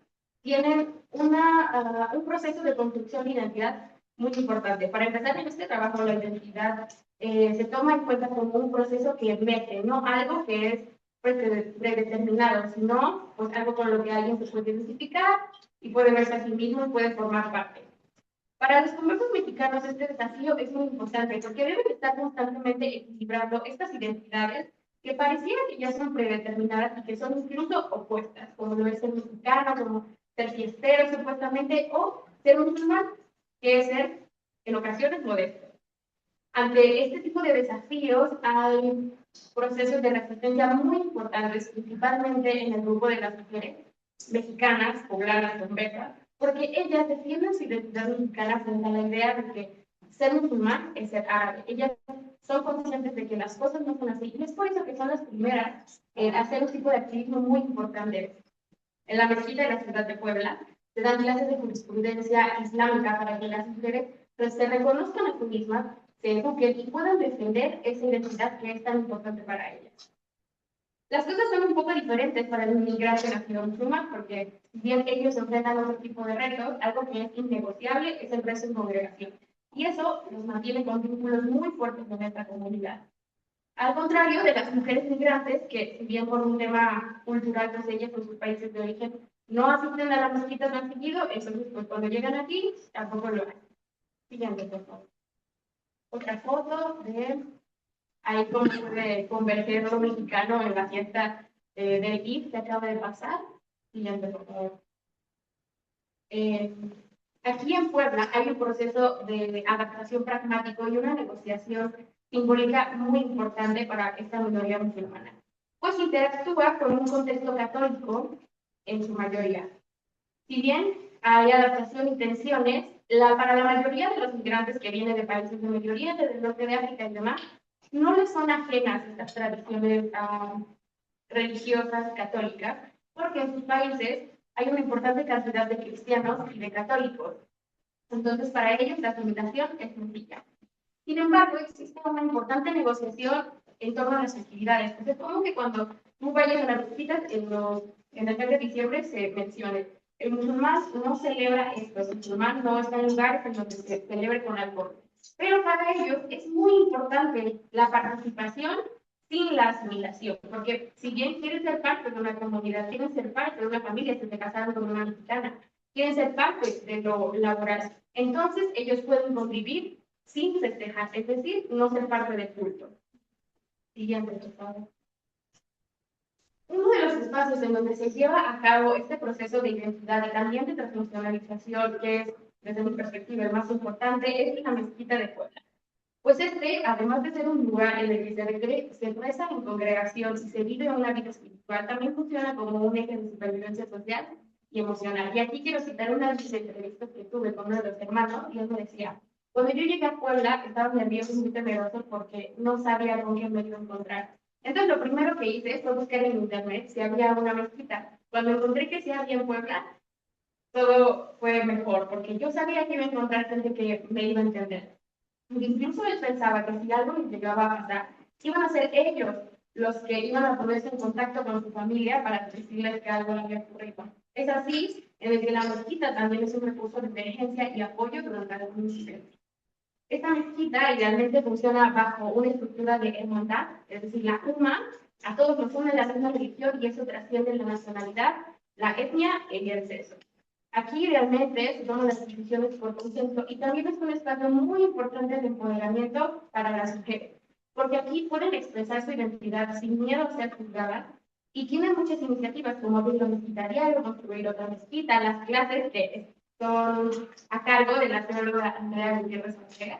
[SPEAKER 7] tienen un proceso de construcción de identidad muy importante. Para empezar, en este trabajo, la identidad se toma en cuenta como un proceso que mete, no algo que es predeterminado, sino pues, algo con lo que alguien se puede identificar y puede verse a sí mismo y puede formar parte. Para los conversos mexicanos este desafío es muy importante porque deben estar constantemente equilibrando estas identidades que pareciera que ya son predeterminadas y que son incluso opuestas, como lo es ser mexicano, como ser fiestero supuestamente, o ser musulmán, que es ser en ocasiones modesto. Ante este tipo de desafíos hay procesos de resistencia muy importantes, principalmente en el grupo de las mujeres mexicanas, poblanas, conversas, porque ellas defienden su identidad mexicana frente a la idea de que ser musulmán es ser árabe. Ellas son conscientes de que las cosas no son así, y es por eso que son las primeras en hacer un tipo de activismo muy importante. En la mezquita de la ciudad de Puebla se dan clases de jurisprudencia islámica para que las mujeres pues, se reconozcan a sí mismas, se eduquen y puedan defender esa identidad que es tan importante para ellas. Las cosas son un poco diferentes para el inmigrante nacido musulmán, porque si bien ellos enfrentan otro tipo de retos, algo que es innegociable es el resto en congregación. Y eso los mantiene con vínculos muy fuertes en esta comunidad. Al contrario de las mujeres migrantes, que si bien por un tema cultural, pues ellas en sus países de origen no asisten a las mezquitas tan seguido, entonces pues cuando llegan aquí tampoco lo hacen. Siguiente, por favor. Otra foto de ahí cómo puede convertir lo mexicano en la fiesta del Eid que acaba de pasar. Siguiente, por favor. Aquí en Puebla hay un proceso de adaptación pragmático y una negociación simbólica muy importante para esta minoría musulmana, pues interactúa con un contexto católico en su mayoría. Si bien hay adaptación y tensiones, para la mayoría de los migrantes que vienen de países del Medio Oriente, del norte de África y demás, no les son ajenas estas tradiciones religiosas católicas, porque en sus países hay una importante cantidad de cristianos y de católicos. Entonces, para ellos la asimilización es sencilla. Sin embargo, existe una importante negociación en torno a las actividades. Entonces, como que cuando tú vayas a las visitas, en el mes de diciembre se mencione, el musulmán no celebra esto, el musulmán no está en lugares en donde se celebre con alcohol. Pero para ellos es muy importante la participación sin la asimilación, porque si bien quieren ser parte de una comunidad, quieren ser parte de una familia, se casaron con una mexicana, quieren ser parte de lo laboral, entonces ellos pueden convivir sin festejar, es decir, no ser parte del culto. Siguiente, por favor. Uno de los espacios en donde se lleva a cabo este proceso de identidad y también de transnacionalización, que es, desde mi perspectiva, el más importante, es la mezquita de Puebla. Pues además de ser un lugar en el que se reza en congregación y se vive una vida espiritual, también funciona como un eje de supervivencia social y emocional. Y aquí quiero citar una de las entrevistas que tuve con uno de los hermanos, y él me decía, cuando yo llegué a Puebla, estaba nervioso y muy temeroso porque no sabía con qué me iba a encontrar. Entonces, lo primero que hice fue buscar en internet si había una mezquita. Cuando encontré que sí había en Puebla, todo fue mejor, porque yo sabía que iba a encontrar gente que me iba a entender. Incluso él pensaba que si algo les llegaba a pasar, iban a ser ellos los que iban a ponerse en contacto con su familia para decirles que algo le había ocurrido. Es así en el que la mezquita también es un recurso de emergencia y apoyo durante algún incidente. Esta mezquita idealmente funciona bajo una estructura de hermandad, es decir, la UMA, a todos nos une la misma religión y eso trasciende la nacionalidad, la etnia y el sexo. Aquí realmente se toman las decisiones por consenso y también es un espacio muy importante de empoderamiento para las mujeres, porque aquí pueden expresar su identidad sin miedo a ser juzgadas y tienen muchas iniciativas como abrir la mezquita diario, construir otra mezquita, las clases que son a cargo de la señora Andrea Gutiérrez Ortega,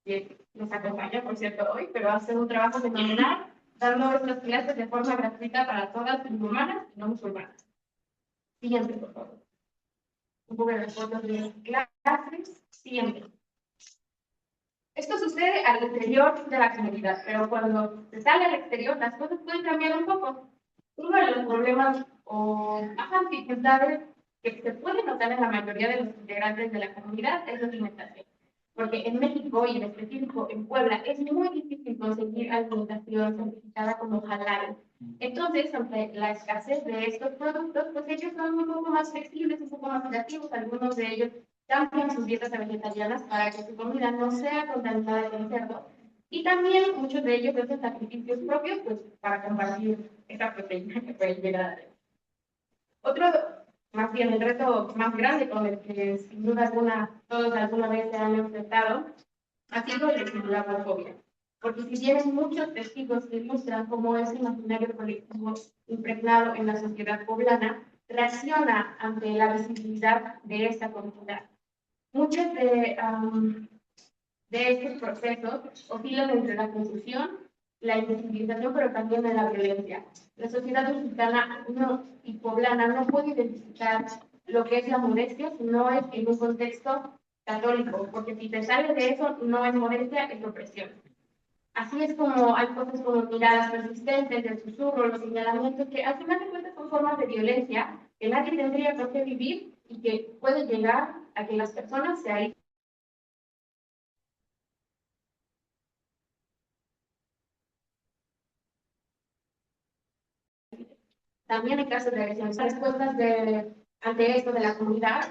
[SPEAKER 7] que nos acompaña, por cierto, hoy, pero hace un trabajo fenomenal dando estas clases de forma gratuita para todas musulmanas y no musulmanas. Siguiente, por favor. Un poco de fotos de las clases. Siguiente. Esto sucede al interior de la comunidad, pero cuando se sale al exterior, las cosas pueden cambiar un poco. Uno de los problemas o dificultades que se pueden notar en la mayoría de los integrantes de la comunidad es la alimentación. Porque en México y en específico en Puebla es muy difícil conseguir alimentación certificada como halal. Entonces, ante la escasez de estos productos, pues ellos son un poco más flexibles, un poco más creativos. Algunos de ellos cambian sus dietas a vegetarianas para que su comida no sea contaminada con cerdo. Y también muchos de ellos hacen sacrificios propios pues, para compartir esa proteína que puede llegar a tener. Otro, más bien el reto más grande con el que sin duda alguna todos alguna vez se han enfrentado ha sido la islamofobia. Porque si bien muchos testigos que ilustran cómo ese imaginario colectivo impregnado en la sociedad poblana reacciona ante la visibilidad de esta comunidad. Muchos de estos procesos oscilan entre la confusión, la invisibilización, pero también en la violencia. La sociedad mexicana y poblana no puede identificar lo que es la modestia si no es en un contexto católico, porque si te sales de eso, no es modestia, es opresión. Así es como hay cosas como miradas persistentes, el susurro, los señalamientos, que al final de cuentas son formas de violencia que nadie tendría por qué vivir y que puede llegar a que las personas se aíslen. También en casos de agresiones, respuestas ante esto de la comunidad,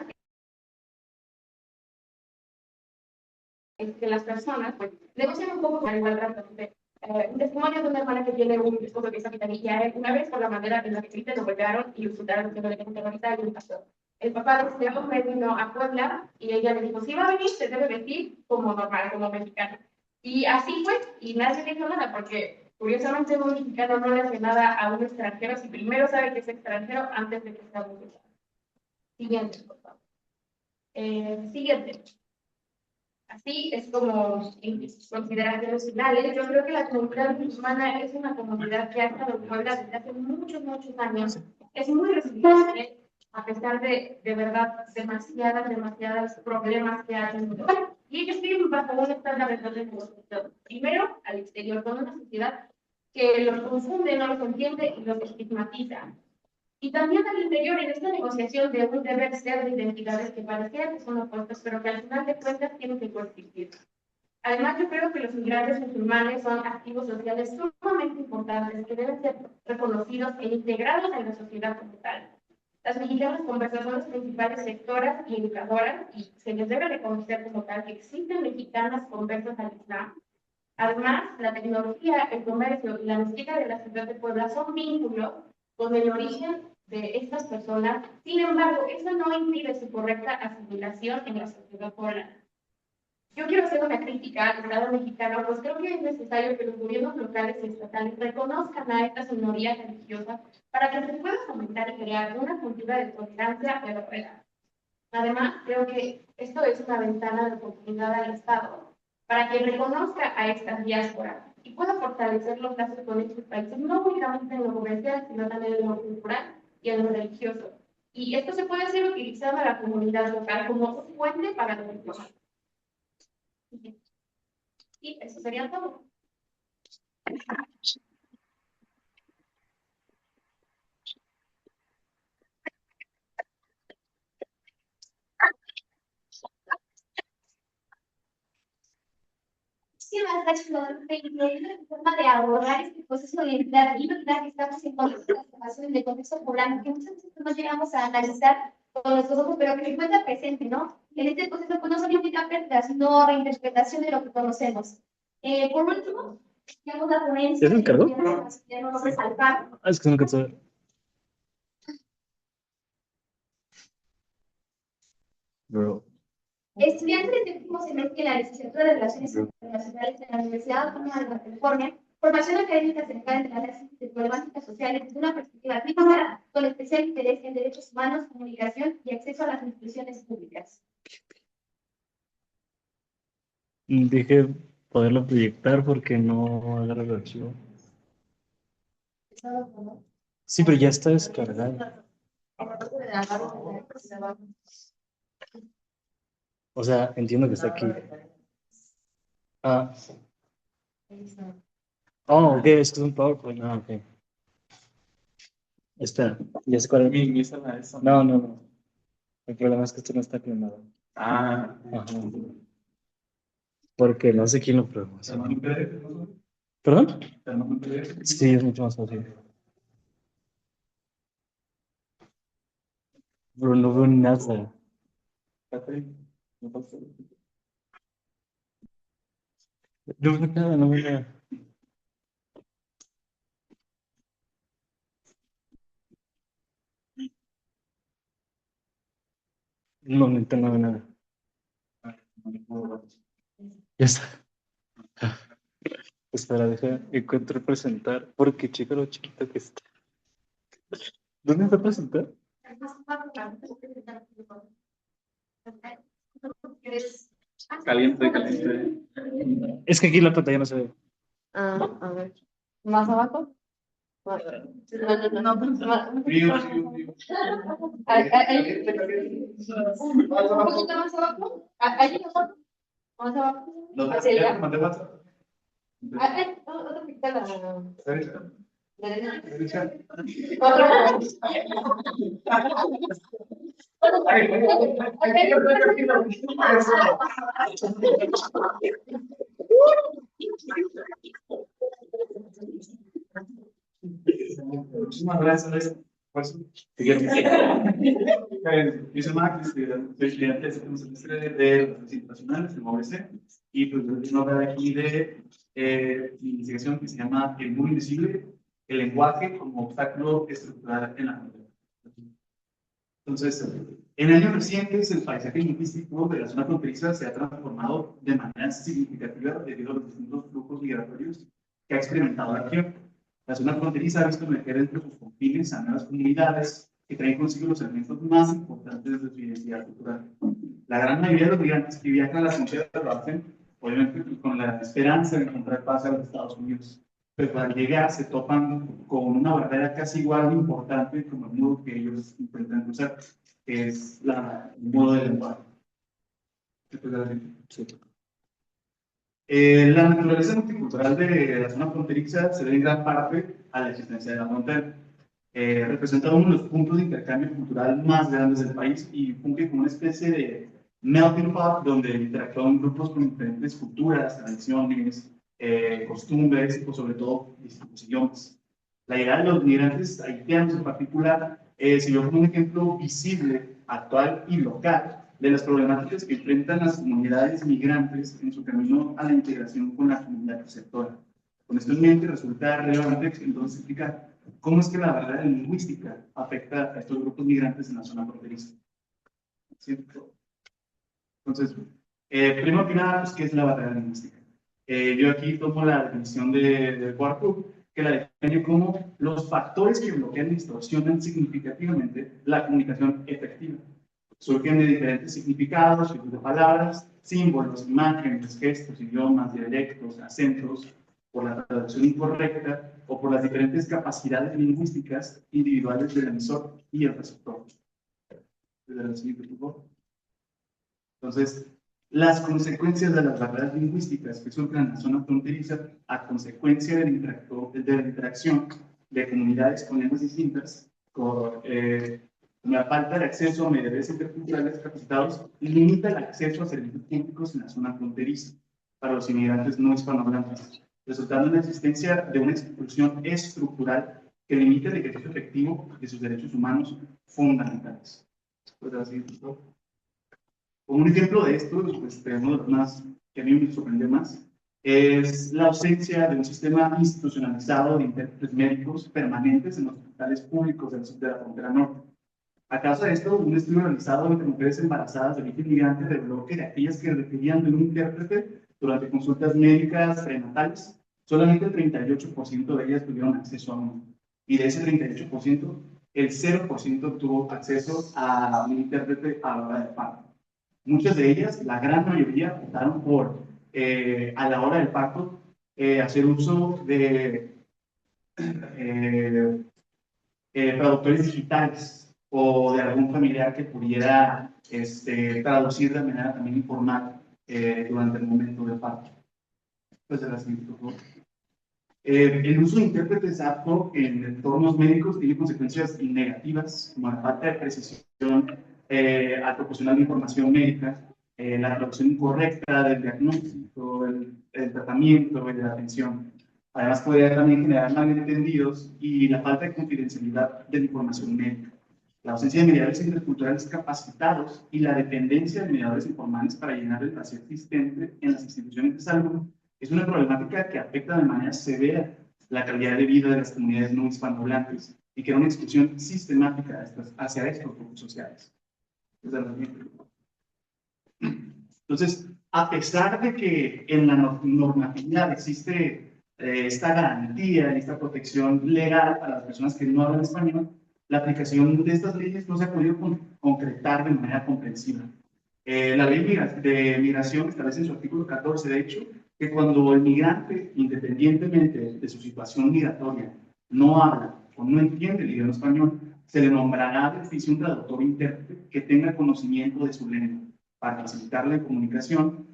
[SPEAKER 7] es que las personas pues, negocian un poco con la igualdad. Un testimonio de una hermana que tiene un esposo que es capitanilla, una vez por la manera en la que Cristo lo golpearon y lo insultaron diciéndole que es un terrorista y un pastor. El papá de este hombre vino a Puebla y ella le dijo, si va a venir, se debe vestir como normal, como mexicano. Y así fue, y nadie le dijo nada, porque curiosamente un mexicano no le hace nada a un extranjero si primero sabe que es extranjero antes de que sea un mexicano. Siguiente, por favor. Siguiente. Así es como en consideraciones finales. Yo creo que la comunidad musulmana es una comunidad que ha estado en Puebla desde hace muchos, muchos años. Es muy resiliente, a pesar de verdad, demasiados problemas que ha tenido. Y ellos viven bajo un estándar de negociación. Primero, al exterior, con una sociedad que los confunde, no los entiende y los estigmatiza. Y también al interior, en esta negociación de un deber ser de identidades que parecían que son opuestas, pero que al final de cuentas tienen que coexistir. Además, yo creo que los migrantes musulmanes son activos sociales sumamente importantes que deben ser reconocidos e integrados en la sociedad como tal. Las mexicanas conversas son las principales sectoras y educadoras y se les debe reconocer como tal que existen mexicanas conversas al Islam. Además, la tecnología, el comercio y la mezquita de la ciudad de Puebla son vínculos con el origen de estas personas. Sin embargo, eso no impide su correcta asimilación en la sociedad poblana. Yo quiero hacer una crítica al Estado mexicano, pues creo que es necesario que los gobiernos locales y estatales reconozcan a estas minorías religiosas para que se pueda fomentar y crear una cultura de tolerancia verdadera. Además, creo que esto es una ventana de oportunidad al Estado para que reconozca a estas diásporas y pueda fortalecer los lazos con estos países, no únicamente en lo comercial, sino también en lo cultural y en lo religioso. Y esto se puede hacer utilizando a la comunidad local como un puente para la inclusión. Y eso sería todo.
[SPEAKER 4] Sí, más la forma de abordar este proceso de identidad y verdad que estamos en transformación de contexto poblano, que muchas veces no llegamos a analizar con nuestros ojos, pero que se encuentra presente, ¿no? En este proceso pues, no solo implica pérdida, sino reinterpretación de lo que conocemos. Por último, digamos la ponencia.
[SPEAKER 1] ¿Ya se encargó?
[SPEAKER 4] Ya no resaltar.
[SPEAKER 1] Ah, es que no alcanzó a ver. Bro.
[SPEAKER 4] Estudiantes de último semestre en la licenciatura de Relaciones Internacionales de la Universidad Autónoma de Baja California, formación académica centrada en el análisis de problemáticas sociales desde una perspectiva crítica, con especial interés en derechos humanos, comunicación y acceso a las instituciones públicas.
[SPEAKER 1] Dije poderlo proyectar porque no agarra el archivo. Sí, pero ya está descargado. O sea, entiendo que está aquí. Ah. Oh, ok, es que es un PowerPoint. Ah, ok. Espera, ya sé cuál es.
[SPEAKER 2] Minimízala eso.
[SPEAKER 1] No, no, no. El problema es que esto no está clonado.
[SPEAKER 2] Ah.
[SPEAKER 1] Ajá. Porque no sé quién lo programó.
[SPEAKER 2] ¿Te mando un PDF, no?
[SPEAKER 1] ¿Perdón?
[SPEAKER 2] ¿Te mando un PDF?
[SPEAKER 1] Sí, es mucho más fácil. Pero no veo nada.
[SPEAKER 2] Espérate, no pasa.
[SPEAKER 1] No veo nada, no veo nada. No, neta, no veo nada. Ya está. Espera, deja, encuentro presentar, porque chica lo chiquito que está. ¿Dónde está presentar?
[SPEAKER 2] Caliente, caliente.
[SPEAKER 1] Es que aquí la pantalla no se ve.
[SPEAKER 7] Ah, a ver. ¿Más abajo? No, no, no.
[SPEAKER 2] Frío, frío, frío. Caliente, caliente.
[SPEAKER 7] Un poquito más abajo. Ahí mejor. Más abajo.
[SPEAKER 2] No,
[SPEAKER 7] Hacia
[SPEAKER 2] ya te
[SPEAKER 7] allá.
[SPEAKER 2] mandé WhatsApp.
[SPEAKER 7] Otra pista la
[SPEAKER 2] Derecha.
[SPEAKER 7] derecha.
[SPEAKER 2] Derecha.
[SPEAKER 7] Otra.
[SPEAKER 2] Muchísimas gracias. Pues, yo soy Max, soy estudiante del segundo semestre de Relaciones Internacionales en UABC y pues yo vengo a hablar aquí de mi investigación que se llama El Mundo Invisible, el lenguaje como obstáculo estructural en la frontera. Entonces, en años recientes, el paisaje lingüístico de la zona fronteriza se ha transformado de manera significativa debido a los distintos flujos migratorios que ha experimentado la región. La zona fronteriza ha visto emerger entre sus confines a nuevas comunidades que traen consigo los elementos más importantes de su identidad cultural. La gran mayoría de los migrantes que viajan a las fronteras lo hacen, obviamente, con la esperanza de encontrar paz a los Estados Unidos. Pero al llegar se topan con una barrera casi igual de importante como el muro que ellos intentan cruzar, que es el muro del lenguaje. La naturaleza multicultural de la zona fronteriza se debe en gran parte a la existencia de la frontera. Representa uno de los puntos de intercambio cultural más grandes del país y funge como una especie de melting pot donde interactúan grupos con diferentes culturas, tradiciones, costumbres y sobre todo distintos idiomas. La llegada de los migrantes haitianos en particular se vio como un ejemplo visible, actual y local de las problemáticas que enfrentan las comunidades migrantes en su camino a la integración con la comunidad receptora. Con esto en mente resulta relevante entonces explicar cómo es que la barrera lingüística afecta a estos grupos migrantes en la zona fronteriza. ¿Cierto? Entonces, primero que nada, pues, ¿qué es la barrera lingüística? Yo aquí tomo la definición de Warburg, que la define como los factores que bloquean y distorsionan significativamente la comunicación efectiva. Surgen de diferentes significados, de palabras, símbolos, imágenes, gestos, idiomas, dialectos, acentos, por la traducción incorrecta o por las diferentes capacidades lingüísticas individuales del emisor y el receptor. Desde la siguiente, por favor. Entonces, las consecuencias de las barreras lingüísticas que surgen en la zona fronteriza a consecuencia de la interacción de comunidades con lenguas distintas, con la falta de acceso a mediadores interculturales capacitados, limita el acceso a servicios públicos en la zona fronteriza para los inmigrantes no hispanohablantes, resultando en la existencia de una exclusión estructural que limita el ejercicio efectivo de sus derechos humanos fundamentales. Pues así, como un ejemplo de esto, pues, uno de los más que a mí me sorprendió más es la ausencia de un sistema institucionalizado de intérpretes médicos permanentes en los hospitales públicos de la frontera norte. A causa de esto, un estudio realizado entre mujeres embarazadas de origen migrante reveló que de aquellas que requerían de un intérprete durante consultas médicas prenatales, solamente el 38% de ellas tuvieron acceso a uno. Y de ese 38%, el 0% tuvo acceso a un intérprete a la hora del parto. Muchas de ellas, la gran mayoría, optaron por, a la hora del parto, hacer uso de traductores digitales o de algún familiar que pudiera traducir de manera también informal durante el momento del parto. Pues de la siguiente, por favor. El uso de intérpretes ad hoc en entornos médicos tiene consecuencias negativas, como la falta de precisión al proporcionar información médica, la traducción incorrecta del diagnóstico, el tratamiento y de la atención. Además, podría también generar malentendidos y la falta de confidencialidad de la información médica. La ausencia de mediadores interculturales capacitados y la dependencia de mediadores informales para llenar el vacío existente en las instituciones de salud es una problemática que afecta de manera severa la calidad de vida de las comunidades no hispanohablantes y que era una exclusión sistemática hacia estos grupos sociales. Entonces, a pesar de que en la normatividad existe esta garantía, esta protección legal para las personas que no hablan español, la aplicación de estas leyes no se ha podido concretar de manera comprensiva. La ley de migración establece en su artículo 14, de hecho, que cuando el migrante, independientemente de su situación migratoria, no habla o no entiende el idioma español, se le nombrará de oficio un traductor intérprete que tenga conocimiento de su lengua para facilitar la comunicación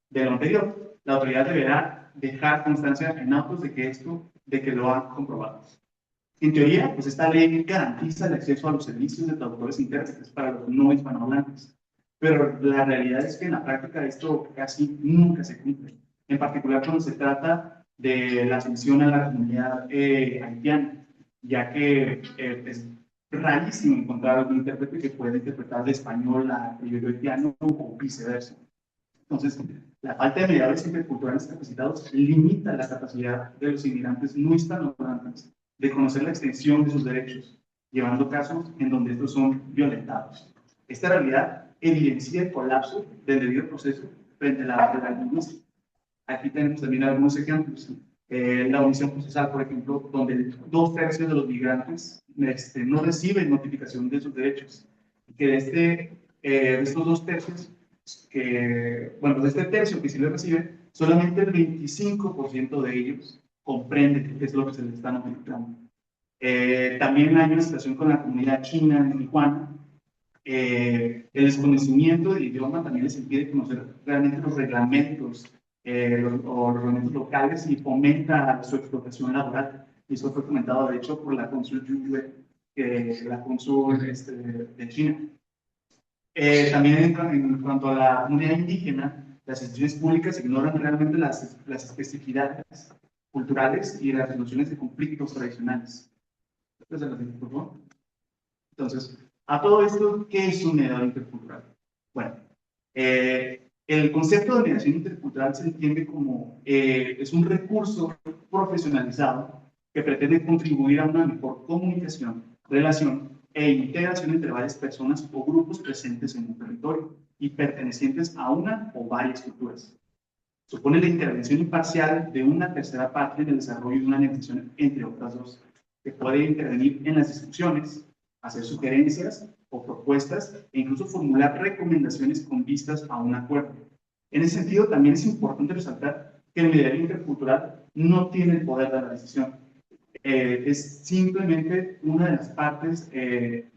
[SPEAKER 2] de lo anterior. La autoridad deberá dejar constancia en autos de que lo ha comprobado. En teoría, pues esta ley garantiza el acceso a los servicios de traductores intérpretes para los no hispanohablantes, pero la realidad es que en la práctica esto casi nunca se cumple, en particular cuando se trata de la atención a la comunidad haitiana, ya que es rarísimo encontrar algún intérprete que pueda interpretar de español a criollo haitiano o viceversa. Entonces, la falta de mediadores interculturales capacitados limita la capacidad de los inmigrantes no hispanohablantes de conocer la extensión de sus derechos, llevando casos en donde estos son violentados. Esta realidad evidencia el colapso del debido proceso frente a la barrera lingüística. Aquí tenemos también algunos ejemplos. La omisión procesal, por ejemplo, donde 2/3 de los migrantes no reciben notificación de sus derechos. Que de estos 2/3, de este tercio que sí lo reciben, solamente el 25% de ellos comprende qué es lo que se les está notificando. También hay una situación con la comunidad china en Tijuana. El desconocimiento del idioma también les impide conocer realmente los reglamentos o los reglamentos locales y fomenta su explotación laboral. Y eso fue comentado, de hecho, por la cónsul Yu Yue, la cónsul de China. También en cuanto a la comunidad indígena, las instituciones públicas ignoran realmente las especificidades culturales y las resoluciones de conflictos tradicionales. Entonces, a todo esto, ¿qué es un mediador intercultural? Bueno, el concepto de mediación intercultural se entiende como es un recurso profesionalizado que pretende contribuir a una mejor comunicación, relación e integración entre varias personas o grupos presentes en un territorio y pertenecientes a una o varias culturas. Supone la intervención imparcial de una tercera parte en el desarrollo de una negociación entre otras dos, que puede intervenir en las discusiones, hacer sugerencias o propuestas e incluso formular recomendaciones con vistas a un acuerdo. En ese sentido, también es importante resaltar que el mediador intercultural no tiene el poder de la decisión. Es simplemente una de las partes que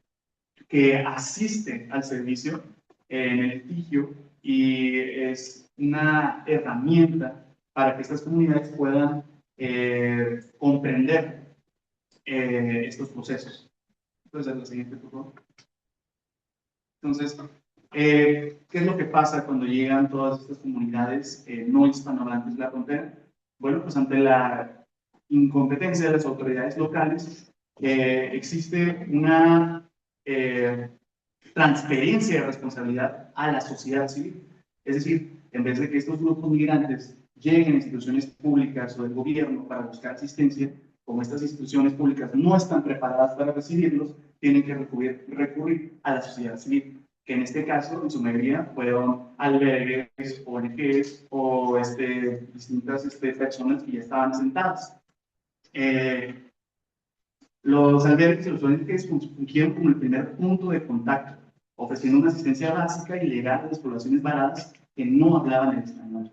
[SPEAKER 2] que asiste al servicio en el litigio y es una herramienta para que estas comunidades puedan comprender estos procesos. Entonces, la siguiente, por favor. Entonces, ¿qué es lo que pasa cuando llegan todas estas comunidades no hispanohablantes a la frontera? Bueno, pues ante la incompetencia de las autoridades locales, existe una transferencia de responsabilidad a la sociedad civil. Es decir, en vez de que estos grupos migrantes lleguen a instituciones públicas o del gobierno para buscar asistencia, como estas instituciones públicas no están preparadas para recibirlos, tienen que recurrir a la sociedad civil, que en este caso, en su mayoría, fueron albergues, ONGs o distintas personas que ya estaban sentadas. Los albergues y los ONGs fungieron como el primer punto de contacto, ofreciendo una asistencia básica y legal a las poblaciones varadas que no hablaban el español.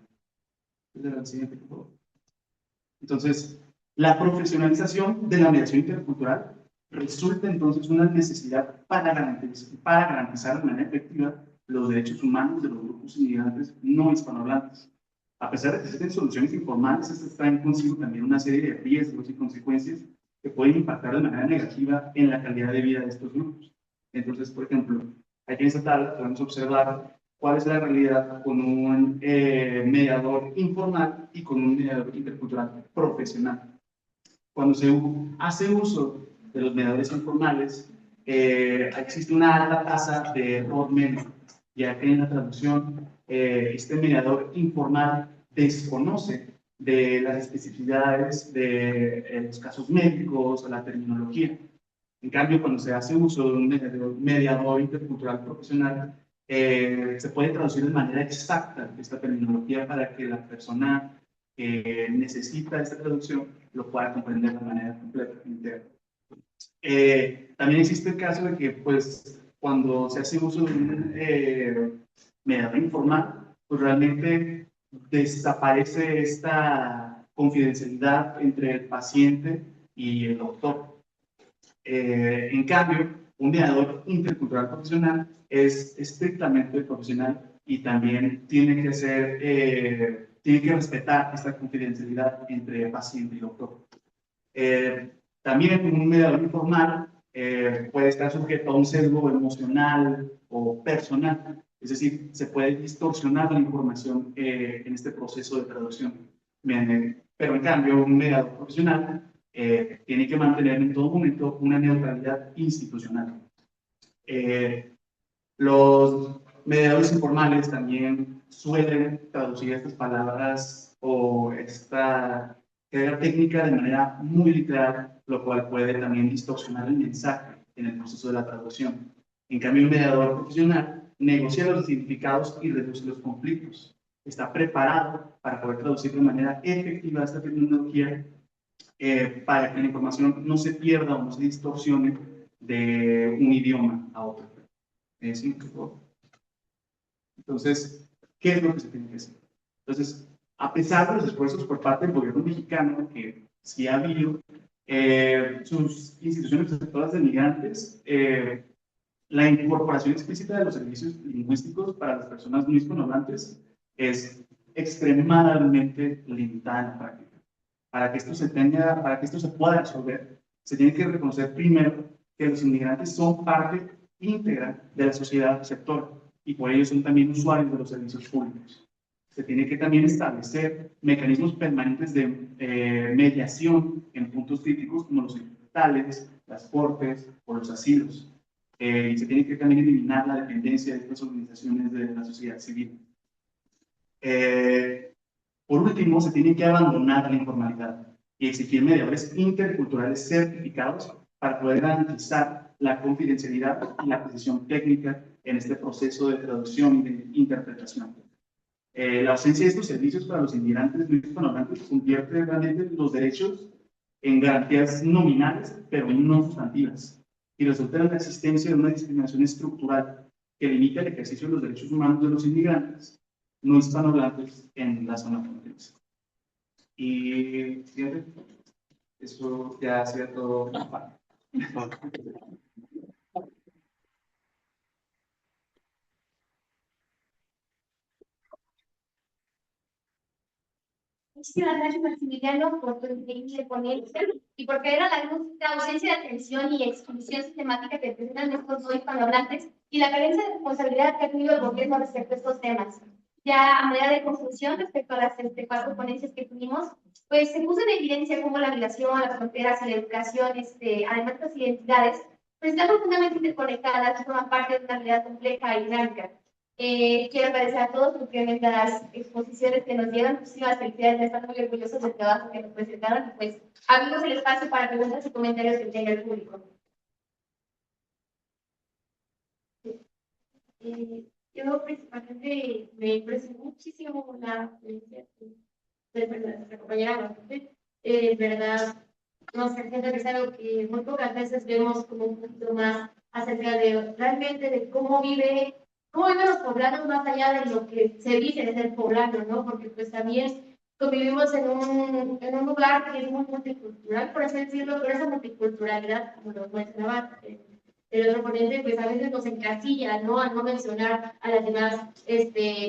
[SPEAKER 2] Entonces, la profesionalización de la mediación intercultural resulta entonces una necesidad para garantizar de manera efectiva los derechos humanos de los grupos inmigrantes no hispanohablantes. A pesar de que existen soluciones informales, estas traen consigo también una serie de riesgos y consecuencias que pueden impactar de manera negativa en la calidad de vida de estos grupos. Entonces, por ejemplo, aquí en esta tabla podemos observar cuál es la realidad con un mediador informal y con un mediador intercultural profesional. Cuando se hace uso de los mediadores informales, existe una alta tasa de error médico, ya que en la traducción este mediador informal desconoce de las especificidades de los casos médicos o la terminología. En cambio, cuando se hace uso de un mediador intercultural profesional, se puede traducir de manera exacta esta terminología para que la persona que necesita esta traducción lo pueda comprender de manera completa. También existe el caso de que, pues, cuando se hace uso de un mediador informal, pues realmente desaparece esta confidencialidad entre el paciente y el doctor. En cambio, un mediador intercultural profesional es estrictamente profesional y también tiene que respetar esta confidencialidad entre paciente y doctor. También un mediador informal puede estar sujeto a un sesgo emocional o personal, es decir, se puede distorsionar la información en este proceso de traducción. Pero en cambio, un mediador profesional tiene que mantener en todo momento una neutralidad institucional. Los mediadores informales también suelen traducir estas palabras o esta técnica de manera muy literal, lo cual puede también distorsionar el mensaje en el proceso de la traducción. En cambio, un mediador profesional negocia los significados y reduce los conflictos. Está preparado para poder traducir de manera efectiva esta terminología para que la información no se pierda o no se distorsione de un idioma a otro. ¿Sí? Entonces, ¿qué es lo que se tiene que hacer? Entonces, a pesar de los esfuerzos por parte del gobierno mexicano, que sí ha habido, sus instituciones receptoras de migrantes, la incorporación explícita de los servicios lingüísticos para las personas no hispanohablantes es extremadamente limitada en la práctica. Para que esto se pueda resolver, se tiene que reconocer primero que los inmigrantes son parte íntegra de la sociedad receptora y por ello son también usuarios de los servicios públicos. Se tiene que también establecer mecanismos permanentes de mediación en puntos críticos como los hospitales, las cortes o los asilos. Y se tiene que también eliminar la dependencia de estas organizaciones de la sociedad civil. Por último, se tiene que abandonar la informalidad y exigir mediadores interculturales certificados para poder garantizar la confidencialidad y la precisión técnica en este proceso de traducción y de interpretación. La ausencia de estos servicios para los inmigrantes no hispanohablantes convierte realmente los derechos en garantías nominales, pero no sustantivas, y resulta en la existencia de una discriminación estructural que limita el ejercicio de los derechos humanos de los inmigrantes no hispanohablantes en la zona fronteriza. Y siguiente, eso ya sería todo.
[SPEAKER 4] Muchísimas gracias, Maximiliano, por tu increíble ponencia y por caer a la luz la ausencia de atención y exclusión sistemática que presentan estos dos hispanohablantes y la carencia de responsabilidad que ha tenido el gobierno respecto a estos temas. Ya a manera de conclusión, respecto a las 4 ponencias que tuvimos, pues se puso en evidencia cómo la migración, las fronteras y la educación, además de las identidades, pues están profundamente interconectadas y forman parte de una realidad compleja y dinámica. Quiero agradecer a todos por las exposiciones que nos dieron. Muchísimas felicidades, de estar muy orgullosos del trabajo que nos presentaron. Y pues abrimos el espacio para preguntas y comentarios que tenga el público. Yo principalmente me impresionó muchísimo la experiencia de nuestra compañera. Verdad, nos siento que es algo que muy pocas veces vemos como un poquito más acerca de realmente de cómo viven los poblanos más allá de lo que se dice de ser poblano, ¿no? Porque pues también convivimos en un lugar que es muy multicultural, por así decirlo, pero esa multiculturalidad, como lo mencionaba el otro ponente, pues a veces nos encasilla, ¿no? A no mencionar a las demás,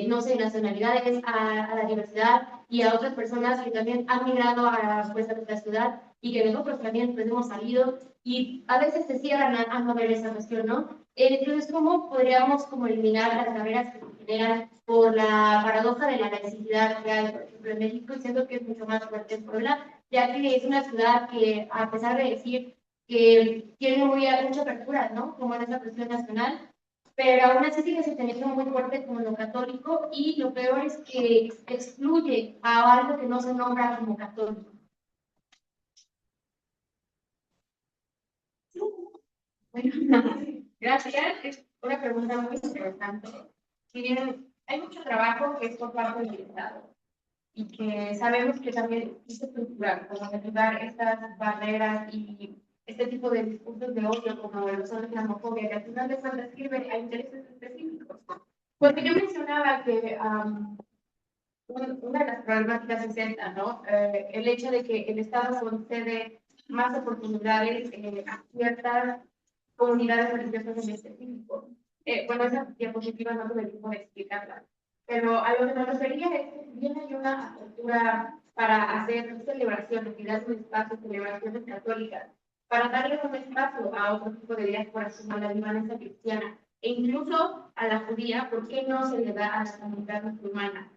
[SPEAKER 4] no sé, nacionalidades, a la diversidad y a otras personas que también han migrado a, pues, a nuestra ciudad y que nosotros también pues, hemos salido y a veces se cierran a no ver esa cuestión, ¿no? Entonces, ¿cómo podríamos como eliminar las barreras que se generan por la paradoja de la necesidad que hay, por ejemplo, en México? Y siento que es mucho más fuerte en Puebla, ya que es una ciudad que, a pesar de decir que tiene mucha apertura, ¿no? Como en esa cuestión nacional, pero aún así sigue teniendo muy fuerte como lo católico y lo peor es que excluye a algo que no se nombra como católico. Bueno, gracias. Es una pregunta muy interesante. Si bien hay mucho trabajo que es por parte del Estado y que sabemos que también es estructural, como derribar estas barreras y este tipo de discursos de odio, como lo son la islamofobia, que al final de cuentas sirve a intereses específicos. Porque yo mencionaba que una de las problemáticas es esta, ¿no? El hecho de que el Estado concede más oportunidades a ciertas comunidades religiosas en específico. Bueno, esa diapositiva no tuve tiempo de explicarla, pero a lo que me refería es que si bien hay una apertura para hacer celebraciones y dar un espacio, celebraciones católicas, para darle un espacio a otro tipo de diásporas como la libanesa cristiana e incluso a la judía, ¿por qué no se le da a la comunidad musulmana?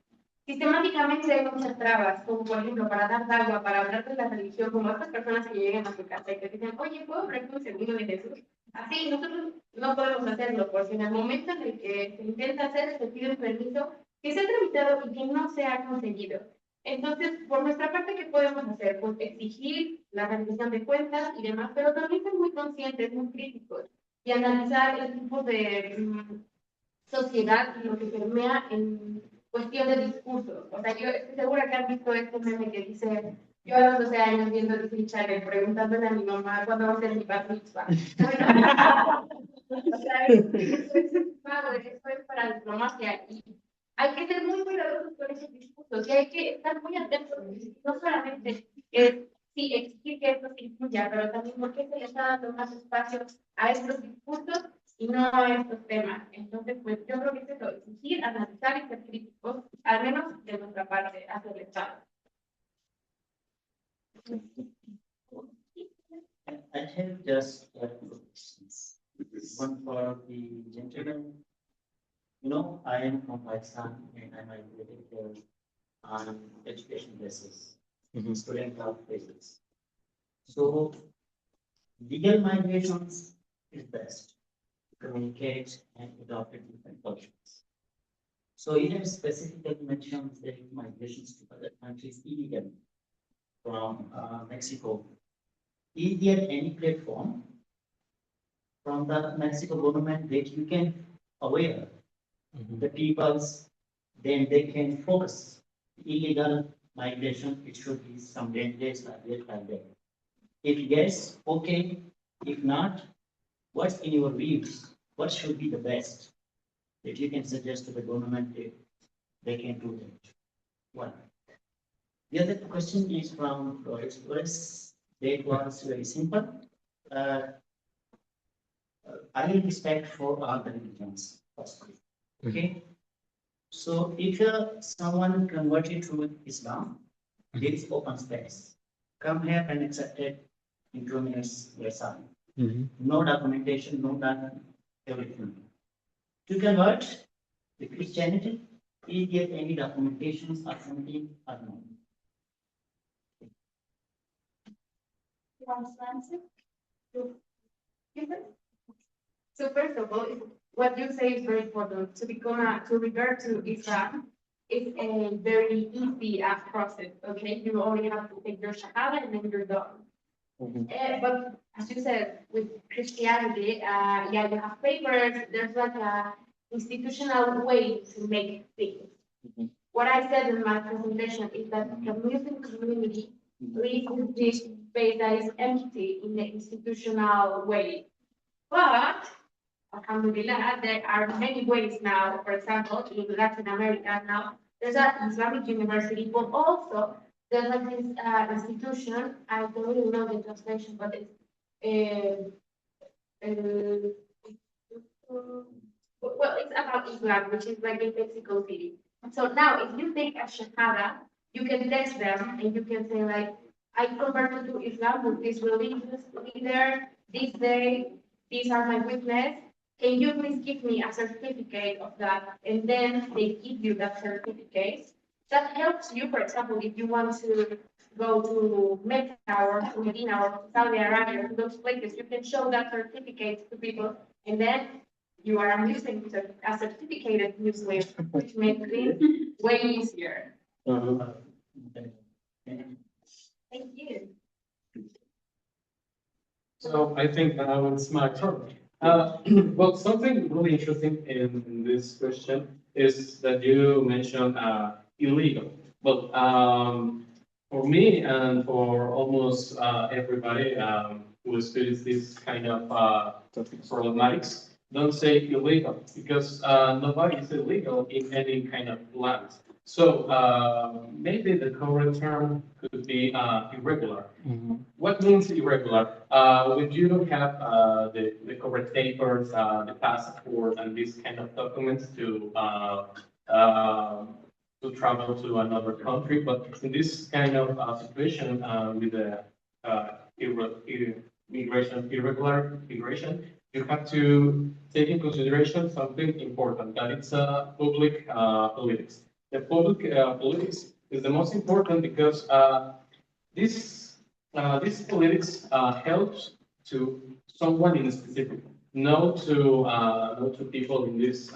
[SPEAKER 4] Sistemáticamente hay muchas trabas, como por ejemplo para dar agua, para hablar de la religión, como estas personas que llegan a su casa y que dicen, oye, ¿puedo hablar con el servicio de Jesús? Así, nosotros no podemos hacerlo, porque en el momento en el que se intenta hacer, se pide un permiso que se ha tramitado y que no se ha conseguido. Entonces, por nuestra parte, ¿qué podemos hacer? Pues exigir la rendición de cuentas y demás, pero también ser muy conscientes, muy críticos y analizar el tipo de sociedad y lo que permea en cuestión de discursos. O sea, yo estoy segura que han visto este meme que dice, yo a los 12 años viendo Disney Channel, preguntándole a mi mamá cuándo va a ser mi bar mitzvah. Bueno, o sea, eso es para diplomacia y hay que ser muy cuidadosos con esos discursos y hay que estar muy atentos, no solamente sí, exigir que esto se incluya, pero también porque se le está dando más espacio a estos discursos y no a estos temas. Entonces, pues yo creo que es eso, exigir, analizar y ser críticos, al menos de nuestra parte, hacia el Estado.
[SPEAKER 8] I have just two questions. One for the gentleman. You know, I am from Pakistan and I migrated here on education basis, student health basis. So, legal migrations is best to communicate and adopt different cultures. So, you have specifically mentioned that migrations to other countries illegally from Mexico. Is there any platform from the Mexico government that you can aware the peoples, then they can focus illegal migration? It should be some days like that. If yes, okay. If not, what's in your views? What should be the best that you can suggest to the government if they can do that? One. The other question is from Flores. That was very simple. I respect for all the religions, firstly. Okay. So if someone converted to Islam There is open space. Come here and accept it in 2 minutes, your son. No documentation, no done, everything. To convert the Christianity, is there any documentations or something or no?
[SPEAKER 7] You want to answer? So first of all, what you say is very important. To revert to Islam is a very easy process. Okay, you only have to take your shahada and then you're done. But as you said, with Christianity, yeah, you have papers. There's like a institutional way to make things. What I said in my presentation is that the Muslim community lives with this space that is empty in the institutional way. But, alhamdulillah, there are many ways now. For example, in Latin America now, there's an Islamic university, but also there's like this institution, I don't really know the translation, but it's well, it's about Islam, which is like in Mexico City. So now, if you take a shahada, you can text them and you can say like, I converted to Islam with this religious leader this day. These are my witness. Can you please give me a certificate of that? And then they give you that certificate. That helps you, for example, if you want to go to Mecca or to Medina or Saudi Arabia, to those places, you can show that certificate to people, and then you are a Muslim, a certificated Muslim, which makes things way easier. Thank you.
[SPEAKER 5] So I think now it's my turn. Well, something really interesting in this question is that you mentioned illegal. Well, for me and for almost everybody who studies this kind of problematics, don't say illegal because nobody is illegal in any kind of land. So maybe the correct term could be irregular. What means irregular? When you don't have the correct papers, the passport, and these kind of documents to travel to another country, but in this kind of situation with the irregular immigration, you have to take in consideration something important, that it's public politics. The public politics is the most important because this politics helps to someone in specific, not to people in this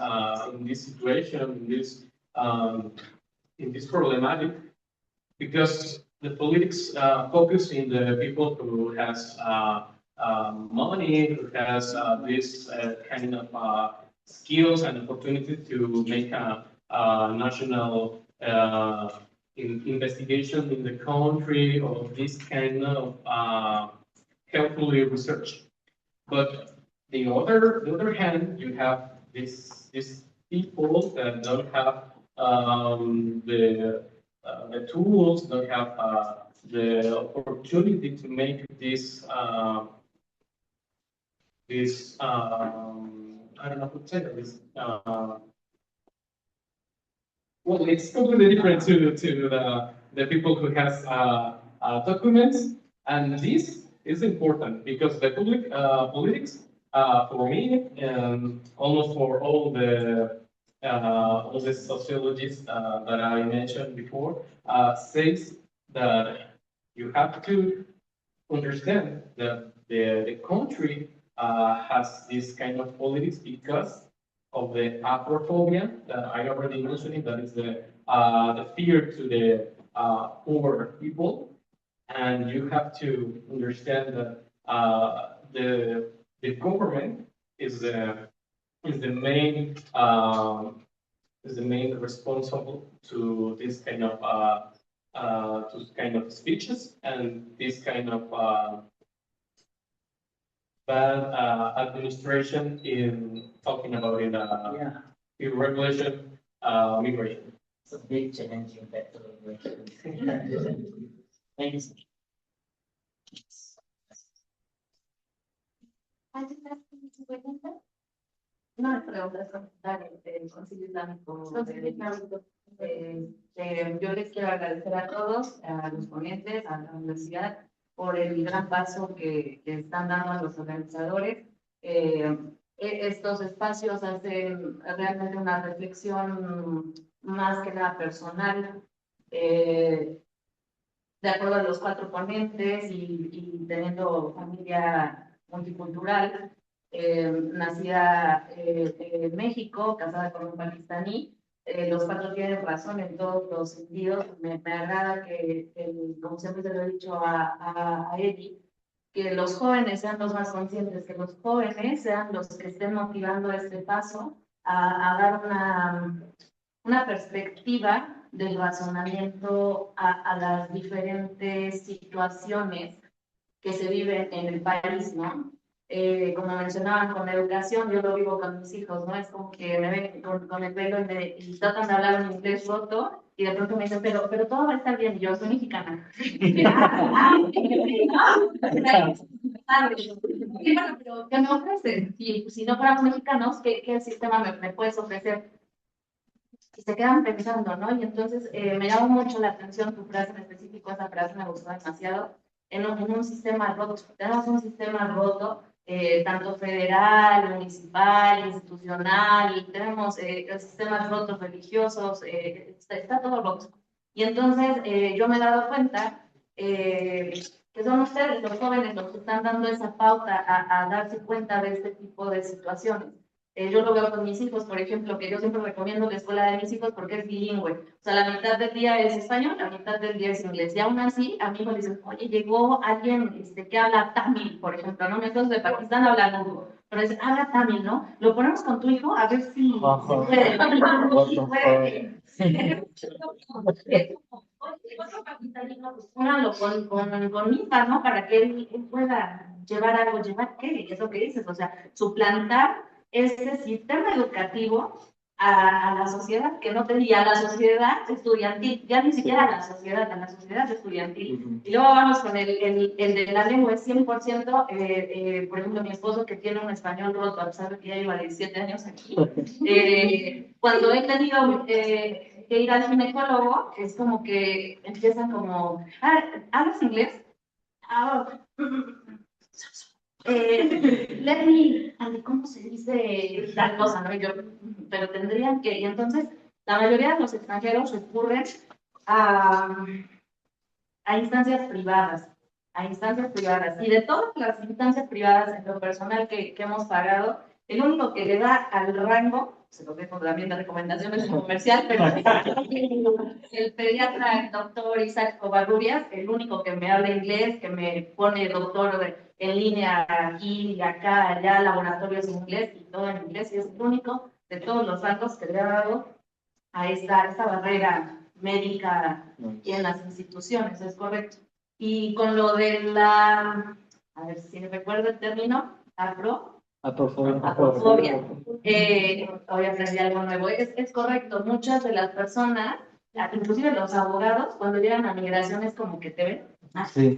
[SPEAKER 5] situation, in this problematic, because the politics focus in the people who has money, who has this kind of skills and opportunity to make a national investigation in the country or this kind of carefully research. But the other hand, you have these people that don't have the tools, don't have the opportunity to make this I don't know how to say this. Well, it's completely different to the people who has documents, and this is important because the public politics for me and almost for all the sociologists that I mentioned before says that you have to understand that the country has this kind of politics because of the aprophobia that I already mentioned, that is the fear to the poor people, and you have to understand that the government is the main responsible to this kind of speeches and this kind of bad administration in talking about it, in regulation, migration.
[SPEAKER 8] It's a big challenge in that. Thank you, sir.
[SPEAKER 4] I just asked you to wait on that.
[SPEAKER 7] No es pregunta, es comentario del Concilio Islámico. Yo les quiero agradecer a todos, a los ponentes, a la universidad, por el gran paso que están dando a los organizadores. Estos espacios hacen realmente una reflexión más que nada personal, de acuerdo a los 4 ponentes y teniendo familia multicultural, nacida en México, casada con un pakistaní. Los 4 tienen razón en todos los sentidos. Me agrada que, como siempre se lo he dicho a Eddie, que los jóvenes sean los más conscientes, que los jóvenes sean los que estén motivando este paso a dar una perspectiva del razonamiento a las diferentes situaciones que se viven en el país, ¿no? Como mencionaban con la educación, yo lo vivo con mis hijos, ¿no? Es como que me ven con el pelo y tratan de hablar un inglés roto y de pronto me dicen, pero todo va a estar bien, y yo soy mexicana. Y bueno, pero ¿qué me ofrecen? Si no fuéramos mexicanos, ¿qué sistema me puedes ofrecer? Y se quedan pensando, ¿no? Y entonces me llamó mucho la atención tu frase en específico, esa frase me gustó demasiado, en un sistema roto. Tenemos un sistema roto, tanto federal, municipal, institucional, tenemos sistemas rotos religiosos, está todo roto. Y entonces yo me he dado cuenta que son ustedes, los jóvenes, los que están dando esa pauta a darse cuenta de este tipo de situaciones. Yo lo veo con mis hijos, por ejemplo, que yo siempre recomiendo la escuela de mis hijos porque es bilingüe. O sea, la mitad del día es español, la mitad del día es inglés. Y aún así, a mí me dicen, oye, llegó alguien que habla tamil, por ejemplo, ¿no? Mis hijos de Pakistán hablan urdu, pero dicen, habla tamil, ¿no? Lo ponemos con tu hijo a ver si se puede. Otro pakistaní, pues pónganlo con mi hija, ¿no? Para que él pueda llevar algo, ¿llevar qué? Es lo que dices, o sea, suplantar este sistema educativo a la sociedad que no tenía, a la sociedad estudiantil, ya ni siquiera a la sociedad estudiantil. Y luego vamos con el de la lengua, es 100%, por ejemplo, mi esposo que tiene un español roto, a pesar de que ya lleva 17 años aquí, cuando he tenido que ir al ginecólogo, es como que empiezan como, ¿hablas inglés? Lenny, ¿cómo se dice tal cosa? ¿No? Yo, pero tendrían que, y entonces la mayoría de los extranjeros recurren a, a instancias privadas, y de todas las instancias privadas en lo personal que hemos pagado, el único que le da al rango, se lo dejo también de recomendaciones comercial, pero el pediatra, el doctor Isaac Covarrubias, el único que me habla inglés, que me pone doctor en línea aquí y acá, allá, laboratorios en inglés y todo en inglés, y es el único de todos los rangos que le ha dado a esta barrera médica y en las instituciones, es correcto. Y con lo de la, a ver si recuerdo el término, Afrofobia. Hoy aprendí algo nuevo. Es correcto, muchas de las personas, inclusive los abogados, cuando llegan a migración es como que te ven,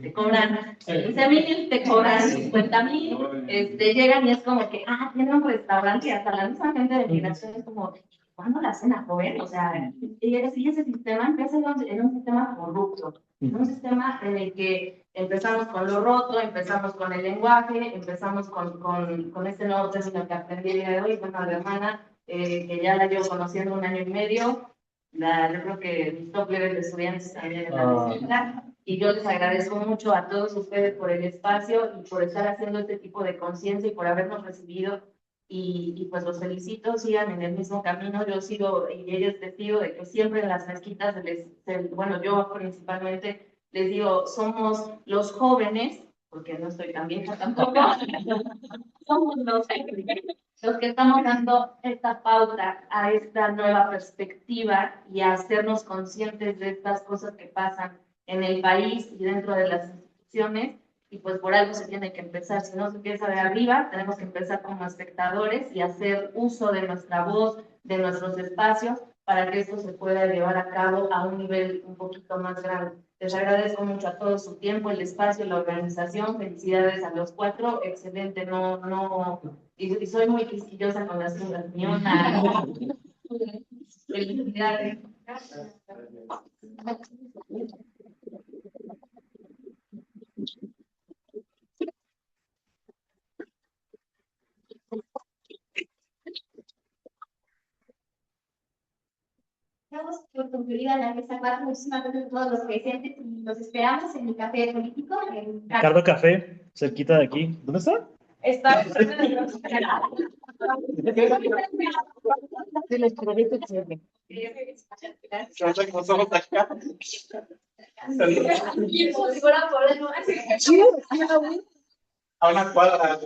[SPEAKER 7] te cobran 15,000, te cobran 50,000, llegan y es como que, tienen un restaurante y hasta la misma gente de migración es como, ¿cuándo la cena, joven? O sea, y ese sistema empieza en un sistema corrupto, en un sistema en el que empezamos con lo roto, empezamos con el lenguaje, empezamos con este nuevo término que aprendí el día de hoy, bueno, la hermana, que ya la llevo conociendo 1 año y medio, yo creo que mis top level de estudiantes también en la visita, y yo les agradezco mucho a todos ustedes por el espacio y por estar haciendo este tipo de conciencia y por habernos recibido. Y pues los felicito, sigan en el mismo camino. Yo sigo, y ella es testigo de que siempre en las mezquitas, bueno, yo principalmente les digo, somos los jóvenes, porque no estoy tan vieja tampoco, somos los que estamos dando esta pauta a esta nueva perspectiva y a hacernos conscientes de estas cosas que pasan en el país y dentro de las instituciones. Y pues por algo se tiene que empezar. Si no se empieza de arriba, tenemos que empezar como espectadores y hacer uso de nuestra voz, de nuestros espacios, para que esto se pueda llevar a cabo a un nivel un poquito más grande. Les agradezco mucho a todos su tiempo, el espacio, la organización. Felicidades a los 4. Excelente, y soy muy quisquillosa con las cosas. Felicidades.
[SPEAKER 4] Damos por concluida la mesa 4. Muchísimas gracias a todos los presentes y los esperamos en el café político.
[SPEAKER 1] Ricardo Café, cerquita de aquí. ¿Dónde está?
[SPEAKER 7] Está.
[SPEAKER 6] A una cuadra.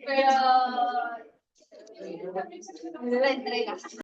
[SPEAKER 4] Pero... la entrega.